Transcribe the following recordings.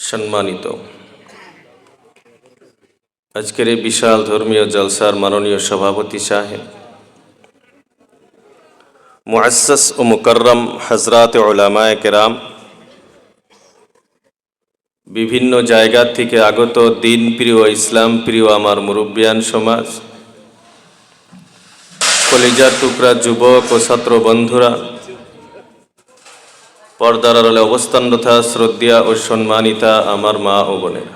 সম্মানিত আজকের এই বিশাল ধর্মীয় জলসার মাননীয় সভাপতি সাহেব, মুআসসাস ও মুকাররম হযরত উলামায়ে কেরাম, বিভিন্ন জায়গা থেকে আগত দিন প্রিয়, ইসলাম প্রিয় আমার মুরব্বিয়ান সমাজ, কলিজার টুকরা যুবক ও ছাত্র বন্ধুরা, পর্দার আড়ালে অবস্থানরত শ্রদ্ধা ও সম্মানিতা আমার মা ও বোনেরা,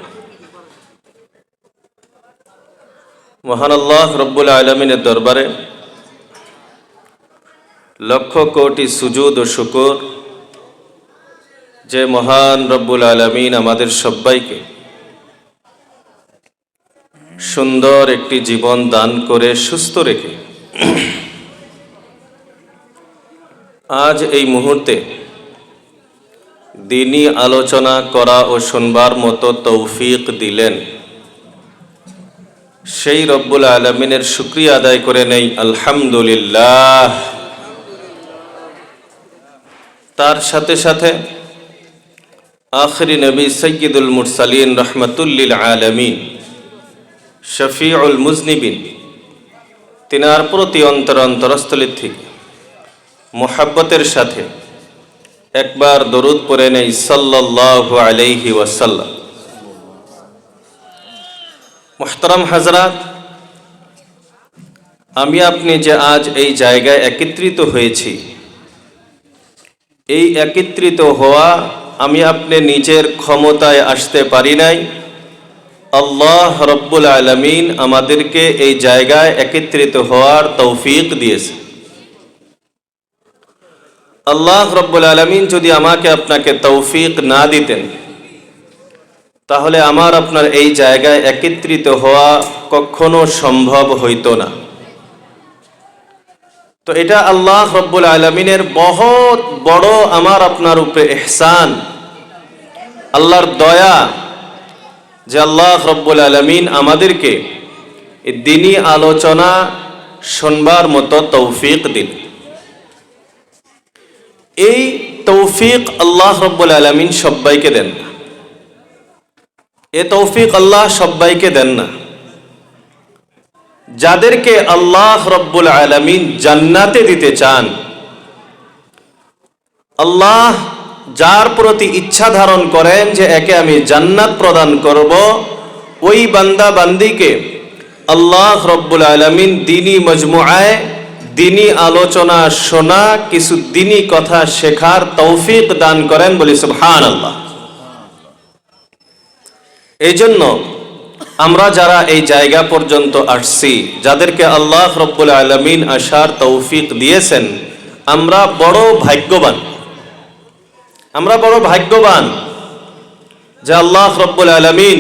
মহান আল্লাহ রব্বুল আলামিনের দরবারে লক্ষ কোটি সুজুদ ও শুকর যে মহান রব্বুল আলামিন আমাদের সবাইকে সুন্দর একটি জীবন দান করে সুস্থ রেখে আজ এই মুহূর্তে দ্বীনি আলোচনা করা ও শুনবার মতো তৌফিক দিলেন, সেই রব্বুল আলামিনের শুকরিয়া আদায় করে নেই আলহামদুলিল্লাহ। তার সাথে সাথে আখিরি নবী সাইয়্যিদুল মুরসালিন রাহমাতুল লিল আলামিন শফিউল মুজনিবিন তিনার প্রতি অন্তরস্থল থেকে মুহাব্বতের সাথে একবার দরুদ পড়ে নেই সাল্লাল্লাহু আলাইহি ওয়াসাল্লাম। মুহতারাম হাজরাত, আমি আপনি যে আজ এই জায়গায় একত্রিত হয়েছি, এই একত্রিত হওয়া আমি আপনি নিজের ক্ষমতায় আসতে পারি নাই। আল্লাহ রব্বুল আলামিন আমাদেরকে এই জায়গায় একত্রিত হওয়ার তৌফিক দিয়েছে। আল্লাহ রব্বুল আলামিন যদি আমাকে আপনাকে তৌফিক না দিতেন, তাহলে আমার আপনার এই জায়গায় একত্রিত হওয়া কখনো সম্ভব হইতো না। তো এটা আল্লাহ রব্বুল আলামিনের বহুত বড় আমার আপনার উপরে ইহসান, আল্লাহর দয়া, যে আল্লাহ রব্বুল আলামিন আমাদেরকে এই দ্বীনি আলোচনা শুনবার মতো তৌফিক দিন। এই তৌফিক আল্লাহ রব্বুল আলামিন সবাইকে দেন না, এ তৌফিক আল্লাহ সবাইকে দেন না। যাদেরকে আল্লাহ রব্বুল আলামিন জান্নাতে দিতে চান, আল্লাহ যার প্রতি ইচ্ছা ধারণ করেন যে একে আমি জান্নাত প্রদান করব, ওই বান্দা বান্দিকে আল্লাহ রব্বুল আলামিন দ্বীনি মজমুআয় দ্বীনি আলোচনা শোনা, কিছু দ্বীনি কথা শেখার তৌফিক দান করেন, বলি সুবহানাল্লাহ। এই জন্য আমরা যারা এই জায়গা পর্যন্ত আসছি, যাদেরকে আল্লাহ রব্বুল আলামিন আসার তৌফিক দিয়েছেন, আমরা বড় ভাগ্যবান। আমরা বড় ভাগ্যবান যে আল্লাহ রব্বুল আলামিন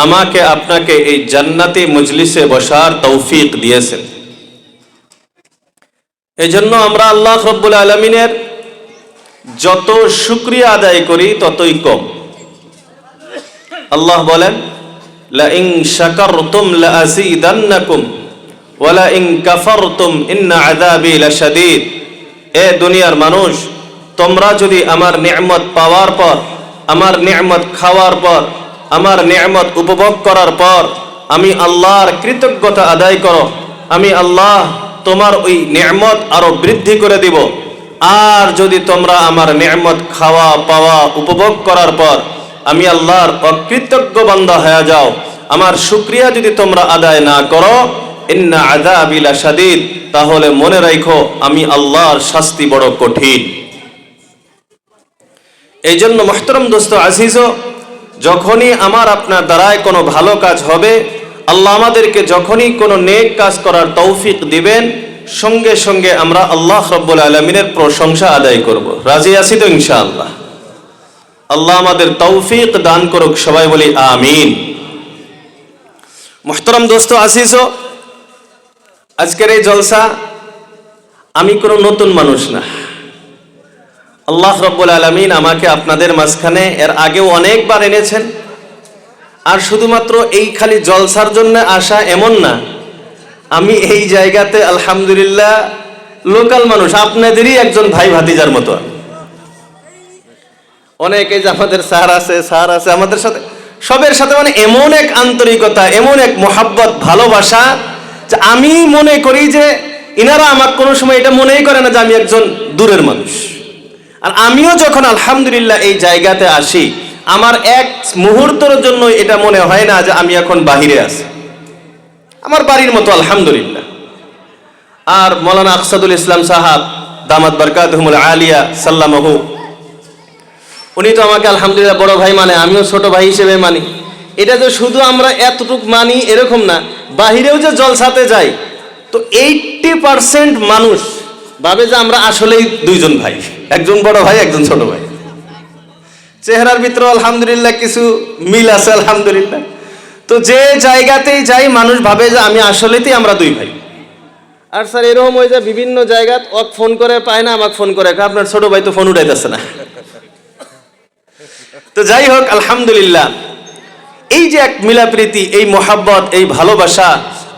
আমাকে আপনাকে এই জান্নাতি মজলিসে বসার তৌফিক দিয়েছেন। এই জন্য আমরা আল্লাহ রব্বুল আলামিনের যত শুকরিয়া আদায় করি ততই কম। আল্লাহ বলেন, লা ইন শাকারতুম লা আযীদান্নাকুম ওয়া লা ইন কাফারতুম ইন্না আযাবি লাশাদীদ। এ দুনিয়ার মানুষ, তোমরা যদি আমার নিয়ামত পাওয়ার পর, আমার নিয়ামত খাওয়ার পর, আমার নিয়ামত উপভোগ করার পর আমি আল্লাহর কৃতজ্ঞতা আদায় করো, আমি আল্লাহ তোমার ওই নিয়ামত আরো বৃদ্ধি করে দিব। আর যদি তোমরা আমার নিয়ামত খাওয়া পাওয়া উপভোগ করার পর আমি আল্লাহর অকৃতজ্ঞ বান্দা হয়ে যাও, আমার শুকরিয়া যদি তোমরা আদায় না করো, ইন্না আযাবি লাশাদীদ, তাহলে মনে রাখো আমি আল্লাহর শাস্তি বড় কঠিন। এই জন্য মুহতারাম দোস্ত আজিজ, যখনই আমার আপনার দ্বারায় কোনো ভালো কাজ হবে, আল্লাহ আমাদেরকে যখনই কোনো নেক কাজ করার তৌফিক দিবেন, সঙ্গে সঙ্গে আমরা আল্লাহ রব্বুল আলামিনের প্রশংসা আদায় করব। রাজি আছি তো ইনশাআল্লাহ? আল্লাহ আমাদের তৌফিক দান করুক, সবাই বলি আমিন। মুহতারাম দোস্ত আজিজ, আজকের এই জলসা, আমি কোনো নতুন মানুষ না। আল্লাহ রব্বুল আলামিন আমাকে আপনাদের মাঝখানে এর আগেও অনেকবার এনেছেন। আর শুধুমাত্র এই খালি জলসার জন্য আসা এমন না, আমি এই জায়গাতে আলহামদুলিল্লাহ লোকাল মানুষ, আপনাদেরই একজন ভাই ভাতিজার মতো। অনেকে যে আমাদের স্যার আছে আমাদের সাথে, সবের সাথে মানে এমন এক আন্তরিকতা, এমন এক মোহাব্বত, ভালোবাসা, যে আমি মনে করি যে ইনারা আমার কোনো সময় এটা মনেই করে না যে আমি একজন দূরের মানুষ। আর আমিও যখন আলহামদুলিল্লাহ এই জায়গাতে আসি, আমার এক মুহূর্তের জন্য এটা মনে হয় না যে আমি এখন বাহিরে আছি, আমার বাড়ির মতো আলহামদুলিল্লাহ। আর মৌলানা আকসাদুল ইসলাম সাহাব দামাত বারকাতুহুমুল আলিয়া সাল্লামাহু, উনি তো আমাকে আলহামদুলিল্লাহ বড় ভাই মানে, আমিও ছোট ভাই হিসেবে মানি। এটা যে শুধু আমরা এতটুক মানি এরকম না, বাহিরেও যে জলসাতে যাই তো 80% মানুষ ভাবে যে আমরা আসলেই দুইজন ভাই, একজন বড় ভাই একজন ছোট ভাই। চেহারার ভিতরে আলহামদুলিল্লাহ কিছু মিল আছে আলহামদুলিল্লাহ। তো যে জায়গাতেই যাই মানুষ ভাবে যে আমি আসলেতেই আমরা দুই ভাই। আর স্যার এরকম হয়ে যায় বিভিন্ন জায়গাত ওক ফোন করে পায় না, আমাকে ফোন করে আপনার ছোট ভাই তো ফোন উঠাইতেছে না। তো যাই হোক আলহামদুলিল্লাহ, এই যে এক মিলাপ্রীতি, এই মোহাব্বত, এই ভালোবাসা,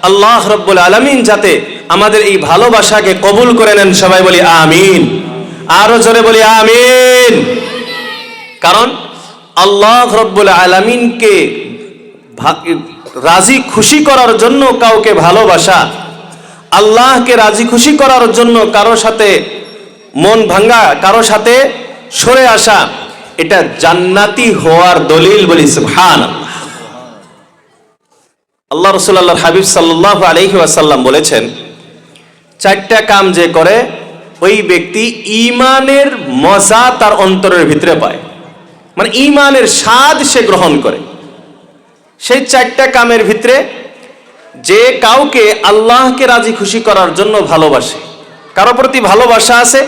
আল্লাহ রব্বুল আলামিন যাতে আমাদের এই ভালোবাসাকে কবুল করে নেন, সবাই বলি আমিন, আরো জোরে বলি আমিন। কারণ আল্লাহ রব্বুল আলামিনকে রাজি খুশি করার জন্য কাউকে ভালোবাসা, আল্লাহকে রাজি খুশি করার জন্য কারো সাথে মন ভাঙ্গা, কারো সাথে সরে আসা, এটা জান্নাতি হওয়ার দলিল বলি সুবহানাল্লাহ। আল্লাহ রাসূল আল্লাহর হাবিব সাল্লাল্লাহু আলাইহি ওয়াসাল্লাম বলেছেন, চারটা কাম যে করে ওই ব্যক্তি ঈমানের মজা তার অন্তরের ভিতরে পায়, মানে ঈমানের স্বাদ সে গ্রহণ করে। সেই চারটা কামের ভিতরে যে কাউকে আল্লাহকে রাজি খুশি করার জন্য ভালোবাসে, কারো প্রতি ভালোবাসা আছে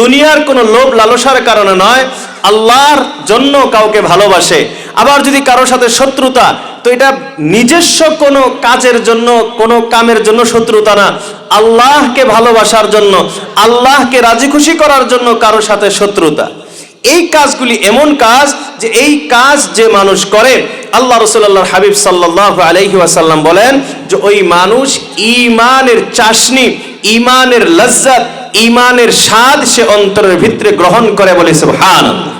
দুনিয়ার কোনো লোভ লালসার কারণে নয়, আল্লাহর জন্য কাউকে ভালোবাসে। আবার যদি কারোর সাথে শত্রুতা, তো এটা নিজস্ব কোনো কাজের জন্য, কোনো কামের জন্য শত্রুতা না, আল্লাহকে ভালোবাসার জন্য, আল্লাহকে রাজি খুশি করার জন্য কারোর সাথে শত্রুতা। এই কাজগুলি এমন কাজ যে এই কাজ যে মানুষ করে, আল্লাহ রাসূল আল্লাহর হাবিব সাল্লাল্লাহু আলাইহি ওয়াসাল্লাম বলেন যে ওই মানুষ ঈমানের চাশনি, ঈমানের লজ্জত, ঈমানের স্বাদ সে অন্তরের ভিতরে গ্রহণ করে, বলে সুবহানাল্লাহ।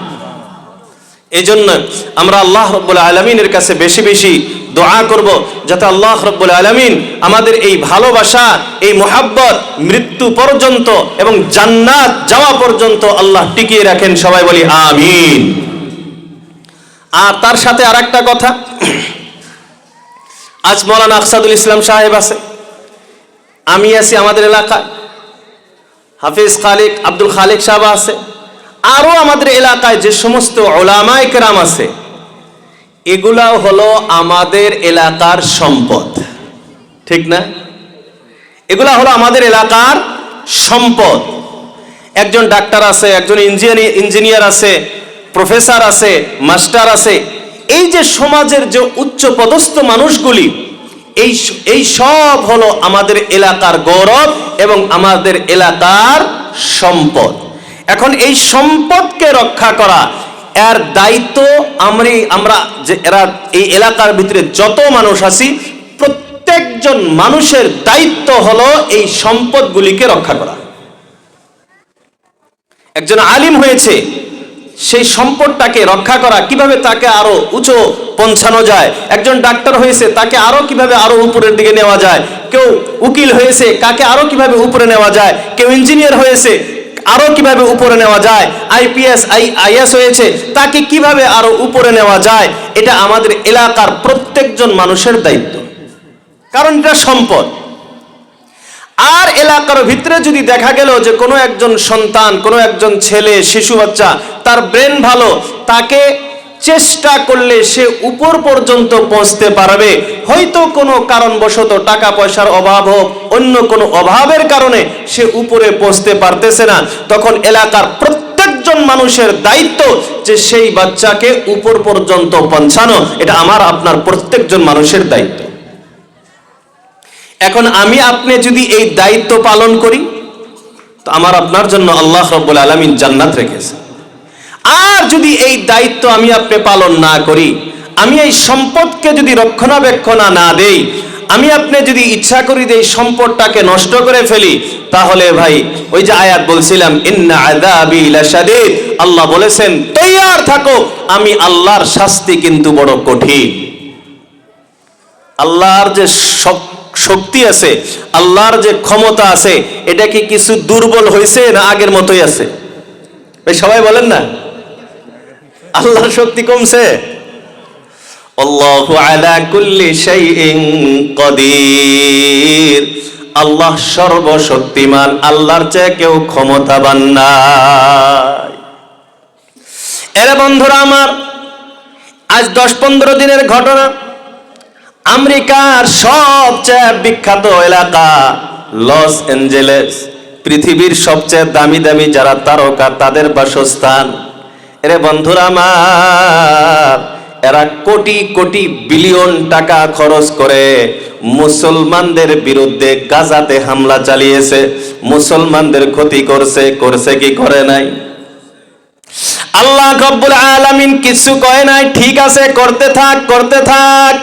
এই জন্য আমরা আল্লাহ রাব্বুল আলামিনের কাছে বেশি বেশি দোয়া করব, যাতে আল্লাহ রাব্বুল আলামিন আমাদের এই ভালোবাসা, এই মোহাব্বত মৃত্যু পর্যন্ত এবং জান্নাত যাওয়া পর্যন্ত আল্লাহ টিকিয়ে রাখেন, সবাই বলি আমিন। আর তার সাথে আরেকটা কথা, আজ মৌলানা আকসাদুল ইসলাম সাহেব আছে, আমি আছি আমাদের এলাকায়, হাফিজ খালিক আব্দুল খালিক সাহেব আছে, আরো আমাদের এলাকায় যে সমস্ত উলামায়ে কেরাম আছে, এগুলাও হলো আমাদের এলাকার সম্পদ, ঠিক না? এগুলা হলো আমাদের এলাকার সম্পদ। একজন ডাক্তার আছে, একজন ইঞ্জিনিয়ার আছে, প্রফেসর আছে, মাস্টার আছে, এই যে সমাজের যে উচ্চ পদস্থ মানুষগুলি, এই সব হলো আমাদের এলাকার গৌরব এবং আমাদের এলাকার সম্পদ। এখন এই সম্পদকে রক্ষা করা, এর দায়িত্ব আমরা যে এরা এই এলাকার ভিতরে যত মানুষ আছি, প্রত্যেকজন মানুষের দায়িত্ব হলো এই সম্পদগুলিকে রক্ষা করা। একজন আলিম হয়েছে, সেই সম্পদটাকে রক্ষা করা, কিভাবে তাকে আরো উঁচু পৌঁছানো যায়। একজন ডাক্তার হয়েছে, তাকে আরো কিভাবে আরো উপরের দিকে নেওয়া যায়। কেউ উকিল হয়েছে, কাকে আরো কিভাবে উপরে নেওয়া যায়। কেউ ইঞ্জিনিয়ার হয়েছে, আরো কিভাবে উপরে নেওয়া যায়। আইপিএস আইএস হয়েছে, তাকে কিভাবে আরো উপরে নেওয়া যায়। এটা আমাদের এলাকার প্রত্যেকজন মানুষের দায়িত্ব, কারণ এটা সম্পদ। আর এলাকার ভিতরে যদি দেখা গেল যে কোনো একজন সন্তান, কোনো একজন ছেলে, শিশু বাচ্চা, তার ব্রেন ভালো, তাকে চেষ্টা করলে সে উপর পর্যন্ত পৌঁছতে পারবে। হয়তো কোনো কারণবশত, টাকা পয়সার অভাব হোক, অন্য কোনো অভাবের কারণে সে উপরে পৌঁছতে পারতেছে না, তখন এলাকার প্রত্যেকজন মানুষের দায়িত্ব যে সেই বাচ্চাকে উপর পর্যন্ত পৌঁছানো। এটা আমার আপনার প্রত্যেকজন মানুষের দায়িত্ব। এখন আমি আপনি যদি এই দায়িত্ব পালন করি, তো আমার আপনার জন্য আল্লাহ রাব্বুল আলামিন জান্নাত রেখেছে। আর যদি এই দায়িত্ব আমি আপনি পালন না করি, আমি এই সম্পদকে যদি রক্ষণাবেক্ষণ না দেই, আমি আপনি যদি ইচ্ছা করি যে এই সম্পদটাকে নষ্ট করে ফেলি, তাহলে ভাই ওই যে আয়াত বলছিলাম ইন্না আযাবি লাশাদীদ, আল্লাহ বলেছেন তৈয়ার থাকো, আমি আল্লাহর শাস্তি কিন্তু বড় কঠিন। আল্লাহর যে শক্তি আছে, আল্লাহর যে ক্ষমতা আছে, এটা কি কিছু দুর্বল হয়েছে না আগের মতোই আছে? ভাই সবাই বলেন না, আল্লাহর শক্তি কমছে? আল্লাহু আলা কুল্লি শাইইন কাদির, আল্লাহ সর্বশক্তিমান, আল্লাহর চেয়ে কেউ ক্ষমতাবান নাই। এরে বন্ধুরা আমার, আজ 10-15 দিনের ঘটনা। আমেরিকার সবচেয়ে বিখ্যাত এলাকা লস অ্যাঞ্জেলেস, পৃথিবীর সবচেয়ে দামি দামি যারা তারকা তাদের বাসস্থান। এরে বন্ধুরা আমার, এরা কোটি কোটি বিলিয়ন টাকা খরচ করে মুসলমানদের বিরুদ্ধে গাজাতে হামলা চালিয়েছে, মুসলমানদের ক্ষতি করছে কি করে নাই? আল্লাহ রব্বুল আলামিন কিছু কয় নাই, ঠিক আছে করতে থাক।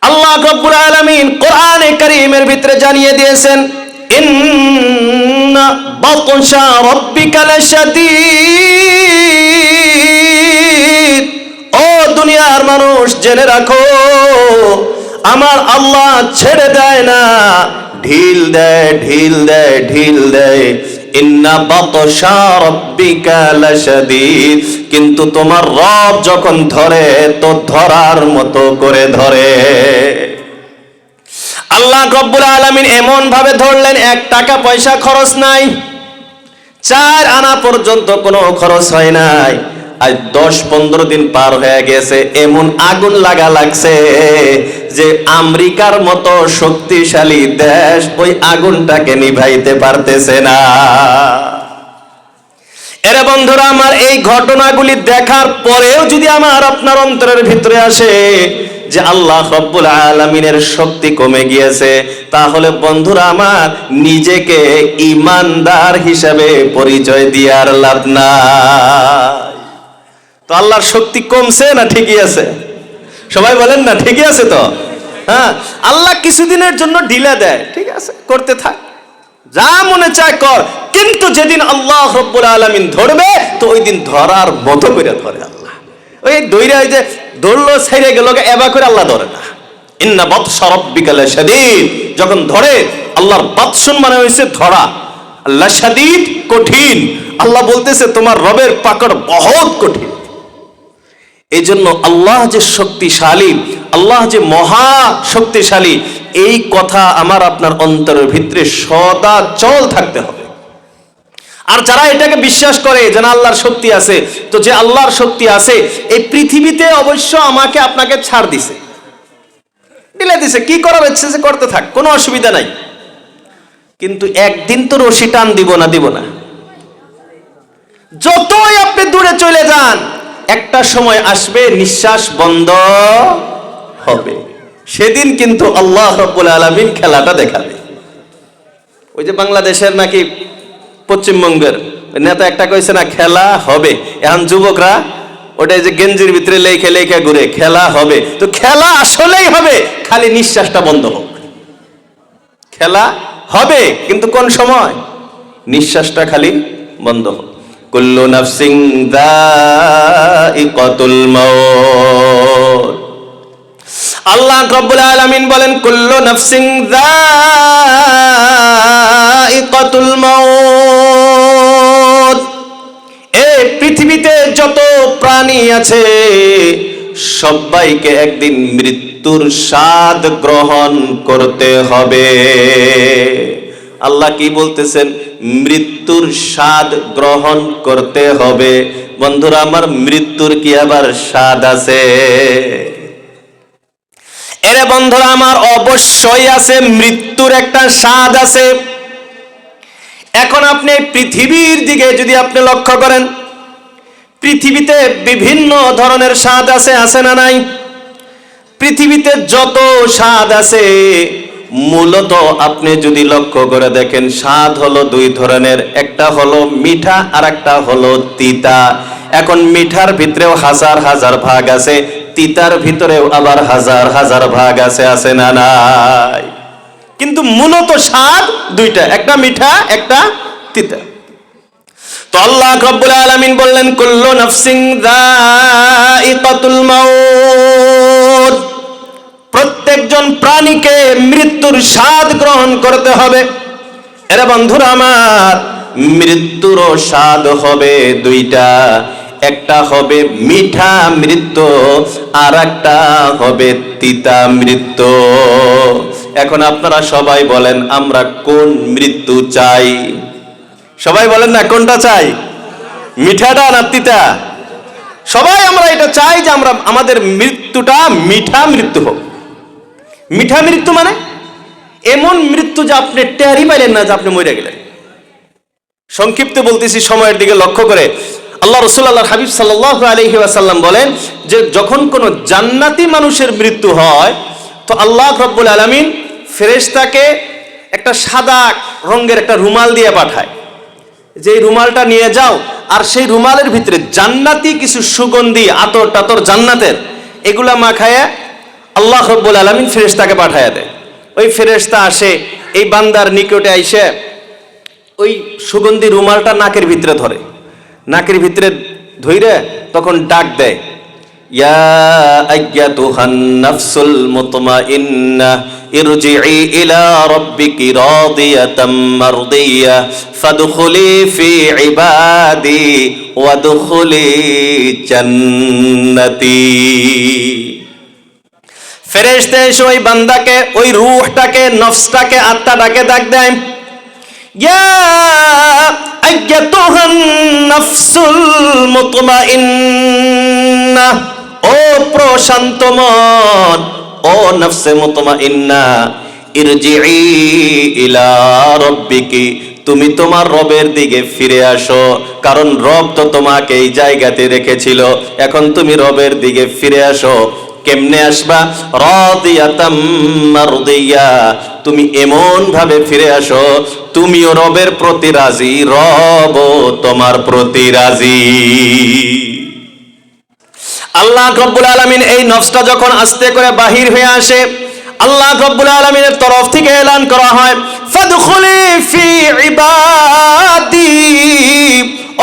আল্লাহ রব্বুল আলামিন কোরআনে কারীমের ভিতরে জানিয়ে দিয়েছেন ইন্না বাতশা রাব্বিকা লাশাদীদ। ও দুনিয়ার মানুষ, জেনে রাখো, আমার আল্লাহ ছেড়ে দেয় না, ঢিল দেয়। ইন্না বাতশা রাব্বিকা লাশাদীদ, কিন্তু তোমার রব যখন ধরে তো ধরার মতো করে ধরে। আল্লাহ রব্বুল আলামিন এমন ভাবে ধরলেন, 1 টাকা পয়সা খরচ নাই, 4 আনা পর্যন্ত কোনো খরচ হয় নাই। আজ 10-15 দিন পার হয়ে গেছে, এমন আগুন লাগছে যে আমেরিকার মতো শক্তিশালী দেশ ওই আগুনটাকে নিভাইতে পারতেছে না। এরে বন্ধুরা আমার, এই ঘটনাগুলি দেখার পরেও যদি আমার আপনার অন্তরের ভিতরে আসে যে আল্লাহ রব্বুল আলামিনের শক্তি কমে গিয়েছে, তাহলে বন্ধুরা আমার নিজেকে ঈমানদার হিসাবে পরিচয় দিয়ে আর লাভ নাই। তো আল্লাহর শক্তি কমছে না ঠিকই আছে? সবাই বলেন না ঠিকই আছে তো? হ্যাঁ, আল্লাহ কিছুদিনের জন্য ঢিলা দেয়, ঠিক আছে করতে থাক, যা মনে চায় কর, কিন্তু যেদিন আল্লাহ রব্বুল আলামিন ধরবে তো ওই দিন ধরার মতো করে ধরে আল্লাহ। ওই দইরা ওই যে ধরলো ছেড়ে গেল এবার করে আল্লাহ ধরে না। ইন্না বাতশা রাব্বিকা লাশাদীদ, যখন ধরে আল্লাহর বাতশন মানে হয়েছে ধরা, লাশাদীদ কঠিন। আল্লাহ বলতেছে তোমার রবের পাকড় বহুত কঠিন। এই জন্য আল্লাহ যে শক্তিশালী, আল্লাহ যে মহা শক্তিশালী, এই কথা আমার আপনার অন্তরের ভিতরে সদা চল থাকতে হবে। আর যারা এটাকে বিশ্বাস করে যে না আল্লাহর শক্তি আছে, তো যে আল্লাহর শক্তি আছে এই পৃথিবীতে অবশ্য আমাকে আপনাকে ছাড় দিছে, দিলে দিছে, কি করার ইচ্ছে যে করতে থাক, কোনো অসুবিধা নাই। কিন্তু একদিন তো রশি টান দিব না। যতই আপনি দূরে চলে যান, একটা সময় আসবে নিঃশ্বাস বন্ধ হবে, সেদিন কিন্তু আল্লাহ রাব্বুল আলামিন খেলাটা দেখাবে। ওই যে বাংলাদেশের নাকি পশ্চিমবঙ্গের নেতা একটা কইছে না খেলা হবে, এখন যুবকরা ওটা যে গেঞ্জির ভিতরে লেখে ঘুরে খেলা হবে। তো খেলা আসলেই হবে, খালি নিঃশ্বাসটা বন্ধ হোক। খেলা হবে কিন্তু কোন সময়? নিঃশ্বাসটা খালি বন্ধ হোক। কুল্লু নাফসিন যায়িকাতুল মাউত, আল্লাহ রাব্বুল আলামিন বলেন কুল্লু নাফসিন যায়িকাতুল মাউত। এই পৃথিবীতে যত প্রাণী আছে সবাইকে একদিন মৃত্যুর স্বাদ গ্রহণ করতে হবে। আল্লাহ কি বলতেছেন? মৃত্যুর স্বাদ গ্রহণ করতে হবে। বন্ধুরা আমার, মৃত্যুর কি আবার স্বাদ আছে? এরে বন্ধুরা আমার, অবশ্যই আছে, মৃত্যুর একটা স্বাদ আছে। এখন আপনি পৃথিবীর দিকে যদি আপনি লক্ষ্য করেন, পৃথিবীতে বিভিন্ন ধরনের স্বাদ আছে না নাই? পৃথিবীতে যত স্বাদ আছে মূলত আপনি যদি লক্ষ্য করে দেখেন, স্বাদ হলো 2 ধরনের, একটা হলো মিঠা আর একটা হলো তিতা। এখন মিঠার ভিতরেও হাজার হাজার ভাগ আছে, তিতার ভিতরেও আবার হাজার হাজার ভাগ আছে না নাই? কিন্তু মূলত স্বাদ দুইটা, একটা মিঠা একটা তিতা। তো আল্লাহ রাব্বুল আলামিন বললেন কুল্লু নাফসিন যায়িকাতুল মাউত, প্রত্যেকজন প্রাণীকে মৃত্যুর স্বাদ গ্রহণ করতে হবে। এরা বন্ধুরা আমার, মৃত্যুরও স্বাদ হবে দুইটা, একটা হবে মিঠা মৃত্যু আর একটা হবে তিতা মৃত্যু। এখন আপনারা সবাই বলেন আমরা কোন মৃত্যু চাই? সবাই বলেন না কোনটা চাই, মিঠাটা না তিতা? সবাই আমরা এটা চাই যে আমাদের মৃত্যুটা মিঠা মৃত্যু হোক। মিঠা মৃত্যু মানে এমন মৃত্যু যে আপনি টেরই পাইলেন না যে আপনি মরে গেলেন। সংক্ষিপ্ত বলতেছি সময়ের দিকে লক্ষ্য করে। আল্লাহ রাসূল আল্লাহর হাবিব সাল্লাল্লাহু আলাইহি ওয়াসাল্লাম বলেন যে যখন কোন জান্নাতি মানুষের মৃত্যু হয় তো আল্লাহ রাব্বুল আলামিন ফেরেশতাকে একটা সাদা রঙের একটা রুমাল দিয়ে পাঠায়, যে রুমালটা নিয়ে যাও আর সেই রুমালের ভিতরে জান্নাতি কিছু সুগন্ধি আতর টাতর জান্নাতের এগুলা মাখায় আল্লাহ রাব্বুল আলামিন ফেরেশতাকে পাঠায় দেয়। ওই ফেরেশতা আসে এই বান্দার নিকটে আইসে ওই সুগন্ধি রুমালটা নাকের ভিতরে ধরে, নাকের ভিতরে ধইরে তখন ডাক দেয়, ইয়া আইয়াতুহান নাফসুল মুতমাইন্নাহ ইরজিই ইলা রাব্বিকি রাদিয়াতাম মারদিয়া ফাদখুলি ফি ইবাদি ওয়াদখুলি জান্নাতি। ফেরেশতা এসে ওই বান্দাকে, ওই রূহটাকে, নফসটাকে, আত্মাটাকে ডাক দেয়, ইয়া আইয়াতুহান নাফসুল মুতমাইন্নাহ, ও প্রশান্ত মন, ও নফসে মুতমাইন্নাহ, ইরজিই ইলা রাব্বিকি, তুমি তোমার রবের দিকে ফিরে আসো, কারণ রব তো তোমাকে এই জায়গাতে রেখেছিল, এখন তুমি রবের দিকে ফিরে আসো। কেমনে আসবা? রাদিয়াতাম মারদিয়া, তুমি এমন ভাবে ফিরে আসো তুমিও রবের প্রতি রাজি, রব তোমার প্রতি রাজি। আল্লাহ রাব্বুল আলামিন এই নফসটা যখন আস্তে করে বাহির হয়ে আসে, আল্লাহ রাব্বুল আলামিনের তরফ থেকে এলান করা হয়, ফাদখুলি ফি ইবাদি,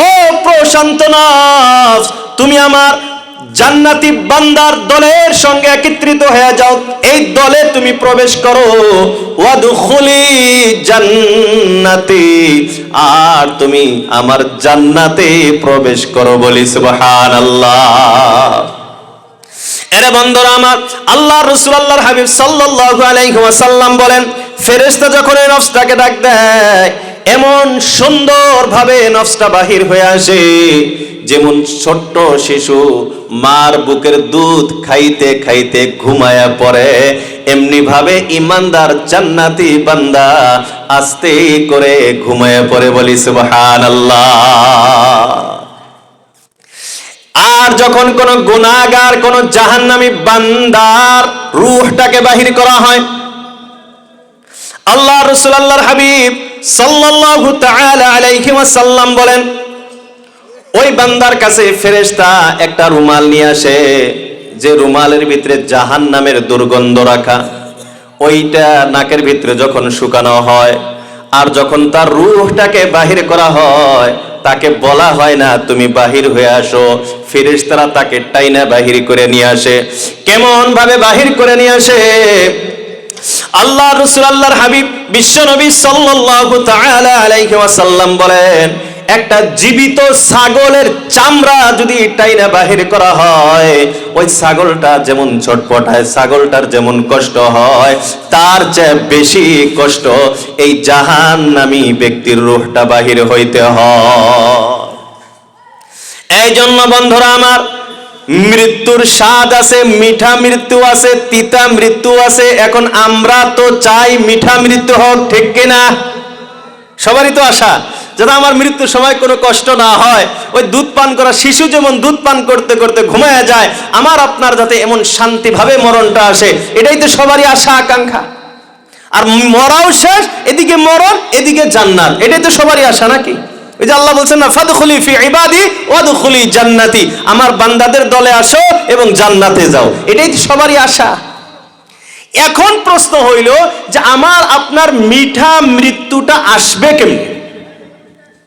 ও প্রশান্ত নফস, তুমি আমার জান্নাতি বান্দার দলের সঙ্গে একত্রিত হয়ে যাও, এই দলে তুমি প্রবেশ করো। ওয়াদখুলি জান্নাতি, আর তুমি আমার জান্নাতে প্রবেশ করো। বলি সুবহানাল্লাহ। এরে বন্ধুরা আমার, আল্লাহ রাসূল আল্লাহর হাবিব সাল্লাল্লাহু আলাইহি ওয়াসাল্লাম বলেন, ফেরেশতা যখন এই নফসটাকে ডাক দেয় এমন সুন্দর ভাবে নফসটা বাহির হয়ে আসে, যেমন ছোট্ট শিশু মার বুকের দুধ খাইতে খাইতে ঘুমায়া পড়ে, এমনি ভাবে ইমানদার জান্নাতি বান্দা আস্তে করে ঘুমায়া পড়ে। বলি সুবহানাল্লাহ। আর যখন কোন গুনাহগার, কোন জাহান্নামী বান্দার রূহটাকে বাহির করা হয়, আল্লাহ রাসূল আল্লাহর হাবিব সাল্লাল্লাহু তাআলা আলাইহি ওয়াসাল্লাম বলেন, ওই বান্দার কাছে ফেরেশতা একটা রুমাল নিয়ে আসে, যে রুমালের ভিতরে জাহান্নামের দুর্গন্ধ রাখা, ওইটা নাকের ভিতরে যখন শুকানো হয় আর যখন তার রূহটাকে বাহির করা হয়, তাকে বলা হয় না তুমি বাহির হয়ে আসো, ফেরেশতারা তাকে টাইনা বাহির করে নিয়ে আসে। কেমন ভাবে বাহির করে নিয়ে আসে? আল্লাহ রাসূল আল্লাহর হাবিব বিশ্ব নবী সাল্লাল্লাহু তাআলা আলাইহি ওয়াসাল্লাম বলেন, একটা জীবিত ছাগলের চামড়া যদি টাইনা বাহির করা হয়, ওই ছাগলটা যেমন ছটপটায়, ছাগলটার যেমন কষ্ট হয়, তার চেয়ে বেশি কষ্ট এই জাহান্নামী ব্যক্তির রূহটা বাহির হইতে হয়। এই জন্য বন্ধুরা আমার, মৃত্যুর স্বাদ আছে, মিঠা মৃত্যু আছে, তিতা মৃত্যু আছে। এখন আমরা তো চাই মিঠা মৃত্যু হোক, ঠিক কিনা? সবারই তো আশা যাতে আমার মৃত্যুর সময় কোনো কষ্ট না হয়। ওই দুধ পান করা শিশু যেমন দুধ পান করতে করতে ঘুমায়া যায়, আমার আপনার যাতে এমন শান্তিভাবে মরণটা আসে, এটাই তো সবারই আশা আকাঙ্ক্ষা। আর মরাও শেষ, এদিকে মরণ, এদিকে জান্নাত, এটাই তো সবারই আশা নাকি? ওই যে আল্লাহ বলছেন না, ফাদখুলি ফি ইবাদি ওয়াদখুলি জান্নাতি, আমার বান্দাদের দলে আসো এবং জান্নাতে যাও। এটাই তো সবারই আশা। এখন প্রশ্ন হইল যে আমার আপনার মিঠা মৃত্যুটা আসবে কেমনে?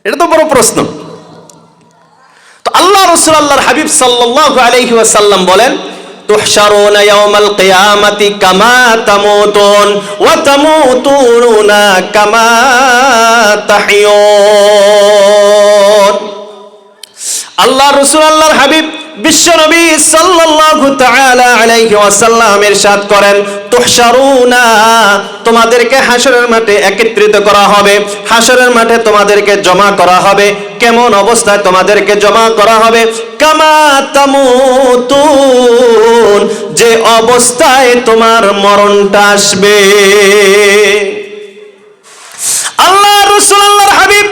এটা তো বড় প্রশ্ন। তো আল্লাহ রাসূল আল্লাহর হাবিব সাল্লাল্লাহু আলাইহি ওয়াসাল্লাম বলেন, তুহশারুনা ইয়াউমাল কিয়ামাতি কামা তামুতুন ওয়া তামুতুনা কামা তাহইয়ুন। আল্লাহ রাসূল আল্লাহর হাবিব বিশ্বনবী সাল্লাল্লাহু তাআলা আলাইহি ওয়াসাল্লাম ইরশাদ করেন, তুহশারুনা, তোমাদেরকে হাসরের মাঠে একত্রিত করা হবে, হাসরের মাঠে তোমাদেরকে জমা করা হবে। কেমন অবস্থায় তোমাদেরকে জমা করা হবে? কামা তামুতুন, যে অবস্থায় তোমার মরণটা আসবে। আল্লাহ রাসূল আল্লাহর হাবিব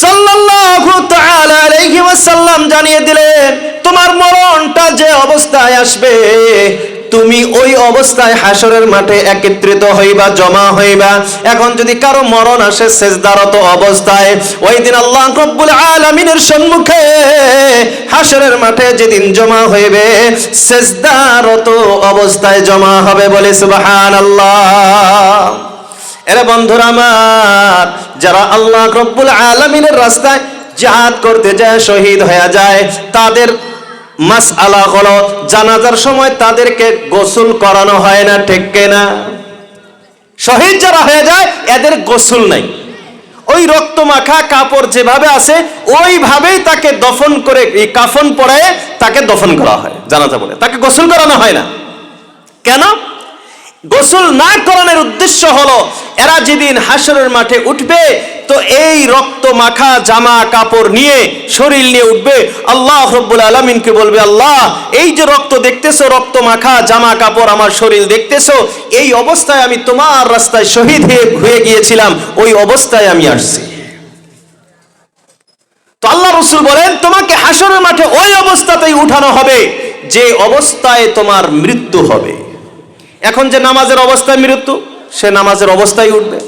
সাল্লাল্লাহু তাআলা আলাইহি ওয়াসাল্লাম জানিয়ে দিলেন, তোমার মরণটা যে অবস্থায় আসবে, তুমি ওই অবস্থায় হাসরের মাঠে একত্রিত হইবা, জমা হইবা। এখন যদি কারো মরণ আসে সেজদারত অবস্থায়, ওই দিন আল্লাহ রাব্বুল আলামিনের সম্মুখে হাসরের মাঠে যেদিন জমা হইবে, সেজদারত অবস্থায় জমা হবে। বলে সুবহানাল্লাহ। এরে বন্ধুরা আমার, যারা আল্লাহ রাব্বুল আলামিনের রাস্তায় জিহাদ করতে যায়, শহীদ হয়ে যায়, তাদের মাসআলা হলো জানাজার সময় তাদেরকে গোসল করানো হয় না, ঠিক কিনা? শহীদ যারা হয়ে যায় এদের গোসল নাই। ওই রক্ত মাখা কাপড় যেভাবে আছে ওইভাবেই তাকে দফন করে, এই কাফন পরায়ে তাকে দফন করা হয় জানাজা বলে, তাকে গোসল করানো হয় না। কেন? গোসল না করানোর উদ্দেশ্য হলো এরা যেদিন হাসরের মাঠে উঠবে তো এই রক্ত মাখা জামা কাপড় নিয়ে, শরীর নিয়ে উঠবে। আল্লাহ রাব্বুল আলামিনকে বলবে, আল্লাহ এই যে রক্ত দেখতেছো, রক্ত মাখা জামা কাপড়, আমার শরীর দেখতেছো, এই অবস্থায় আমি তোমার রাস্তায় শহীদ হয়ে গিয়েছিলাম, ওই অবস্থায় আমি আসছি। তো আল্লাহ রাসূল বলেন, তোমাকে হাসরের মাঠে ওই অবস্থাতেই উঠানো হবে যে অবস্থায় তোমার মৃত্যু হবে। এখন যে নামাজের অবস্থায় মৃত্যু, সে নামাজের অবস্থায় উঠবে।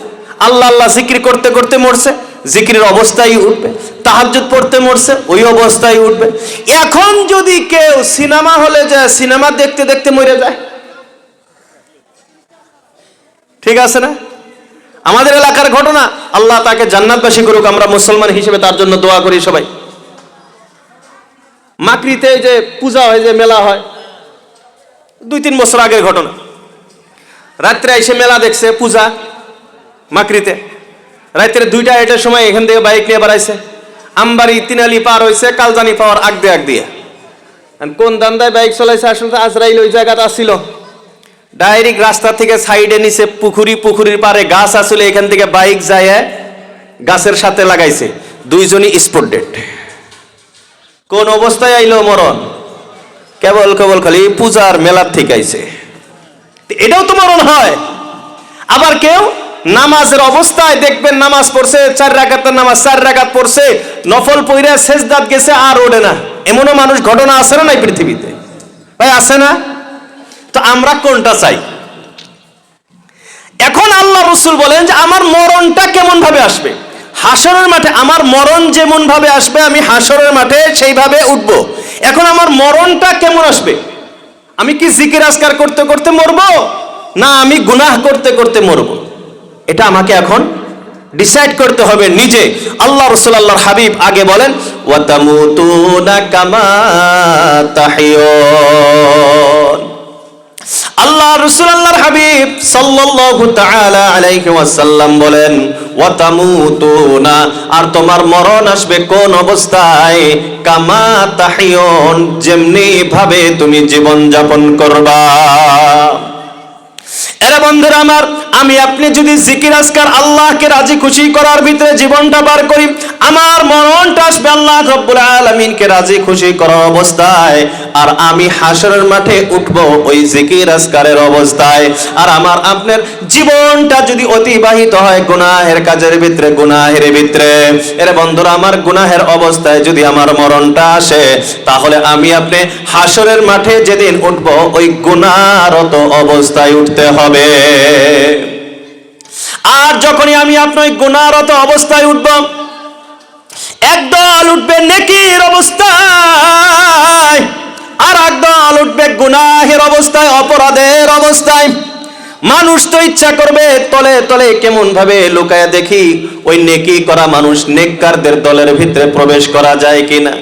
আল্লাহ আল্লাহ জিকির করতে করতে মরছে, জিকিরের অবস্থায় উঠবে। তাহাজ্জুদ পড়তে মরছে, ওই অবস্থায় উঠবে। এখন যদি কেউ সিনেমা হলে যায়, সিনেমা দেখতে দেখতে মরে যায়, ঠিক আছে না? আমাদের এলাকার ঘটনা, আল্লাহ তাকে জান্নাতবাসী করুক, আমরা মুসলমান হিসেবে তার জন্য দোয়া করি সবাই। মাকরিতে যে পূজা হয়, যে মেলা হয়, 2-3 বছর আগের ঘটনা। রাত্রে এসে মেলা দেখছে, পূজা মাকরিতে। রাত্রে 2টা-1টার সময় এখান থেকে বাইক নিয়ে বাড়াইছে, আমবাড়ি তিনালি পার হয়েছে, কালজানি পাওয়ার আগ দিয়ে। কোন দান্দায় বাইক চলাইছে, আসলে আজরাইল ওই জায়গাটা আসছিল। ডাইরেক্ট রাস্তা থেকে সাইডে নিচে পুকুরির পারে গাছ আসলে, এখান থেকে বাইক যায় গাছের সাথে লাগাইছে, 2জনই স্পট ডেড। কোন অবস্থায় আইলো মরণ? কেবল খালি পূজার মেলার থেকে আইছে। এটাও তো মরণ হয়। আবার কেউ নামাজের অবস্থায় দেখবেন, নামাজ পড়ছে 4 রাকাতের নামাজ, 4 রাকাত পড়ছে, নফল পইরা সেজদাত গেছে, আর ওঠে না। এমনও মানুষ, ঘটনা আছে না নাই পৃথিবীতে? ভাই আছে না? তো আমরা কোনটা চাই? এখন আল্লাহ রাসূল বলেন যে আমার মরণটা কেমন ভাবে আসবে? হাসরের মাঠে আমার মরণ যেমন ভাবে আসবে, আমি হাসরের মাঠে সেইভাবে উঠব। এখন আমার মরণটা কেমন আসবে? আমি কি জিকির আজকার করতে করতে মরবো, না আমি গুনাহ করতে করতে মরবো? এটা আমাকে এখন ডিসাইড করতে হবে নিজে। আল্লাহ রাসূল আল্লাহর হাবিব আগে বলেন, ওয়া তামুতুনা কামা তাহইয়ুন। আল্লাহ রাসূল আল্লাহর হাবিব সাল্লাল্লাহু তাআলা আলাইহি ওয়াসাল্লাম বলেন, ওয়া তামুতুনা, আর তোমার মরণ আসবে কোন অবস্থায়? কামা তাহইয়ুন, যেমনি ভাবে তুমি জীবন যাপন করবা। এরা বন্ধুরা আমার, আমি আপনি যদি জিকির আজকার আল্লাহকে রাজি খুশি করার ভিতরে জীবনটা পার করি, আমার মরণটা আসবে আল্লাহ রাব্বুল আলামিনকে রাজি খুশি করার অবস্থায়। আর আমি হাসরের মাঠে উঠব ওই জিকির আজকারের অবস্থায়। আর আমার আপনার জীবনটা যদি অতিবাহিত হয় গুনাহের কাজের ভিতরে, গুনাহের ভিতরে, এরা বন্ধুরা আমার, গুনাহের অবস্থায় যদি আমার মরণটা আসে, তাহলে আমি আপনি হাসরের মাঠে যেদিন উঠব ওই গুনাহরত অবস্থায় উঠতে হবে। আর যখনই আমি আপনার গুনাহরত অবস্থায় উঠব, একদল উঠবে নেকির অবস্থায়, আর একদল উঠবে গুনাহের অবস্থায়, অপরাধের অবস্থায়। মানুষ তো ইচ্ছা করবে তলে তলে কেমন ভাবে লুকায় দেখি ওই নেকি করা মানুষ নেককারদের দলের ভিতরে প্রবেশ করা যায় কিনা।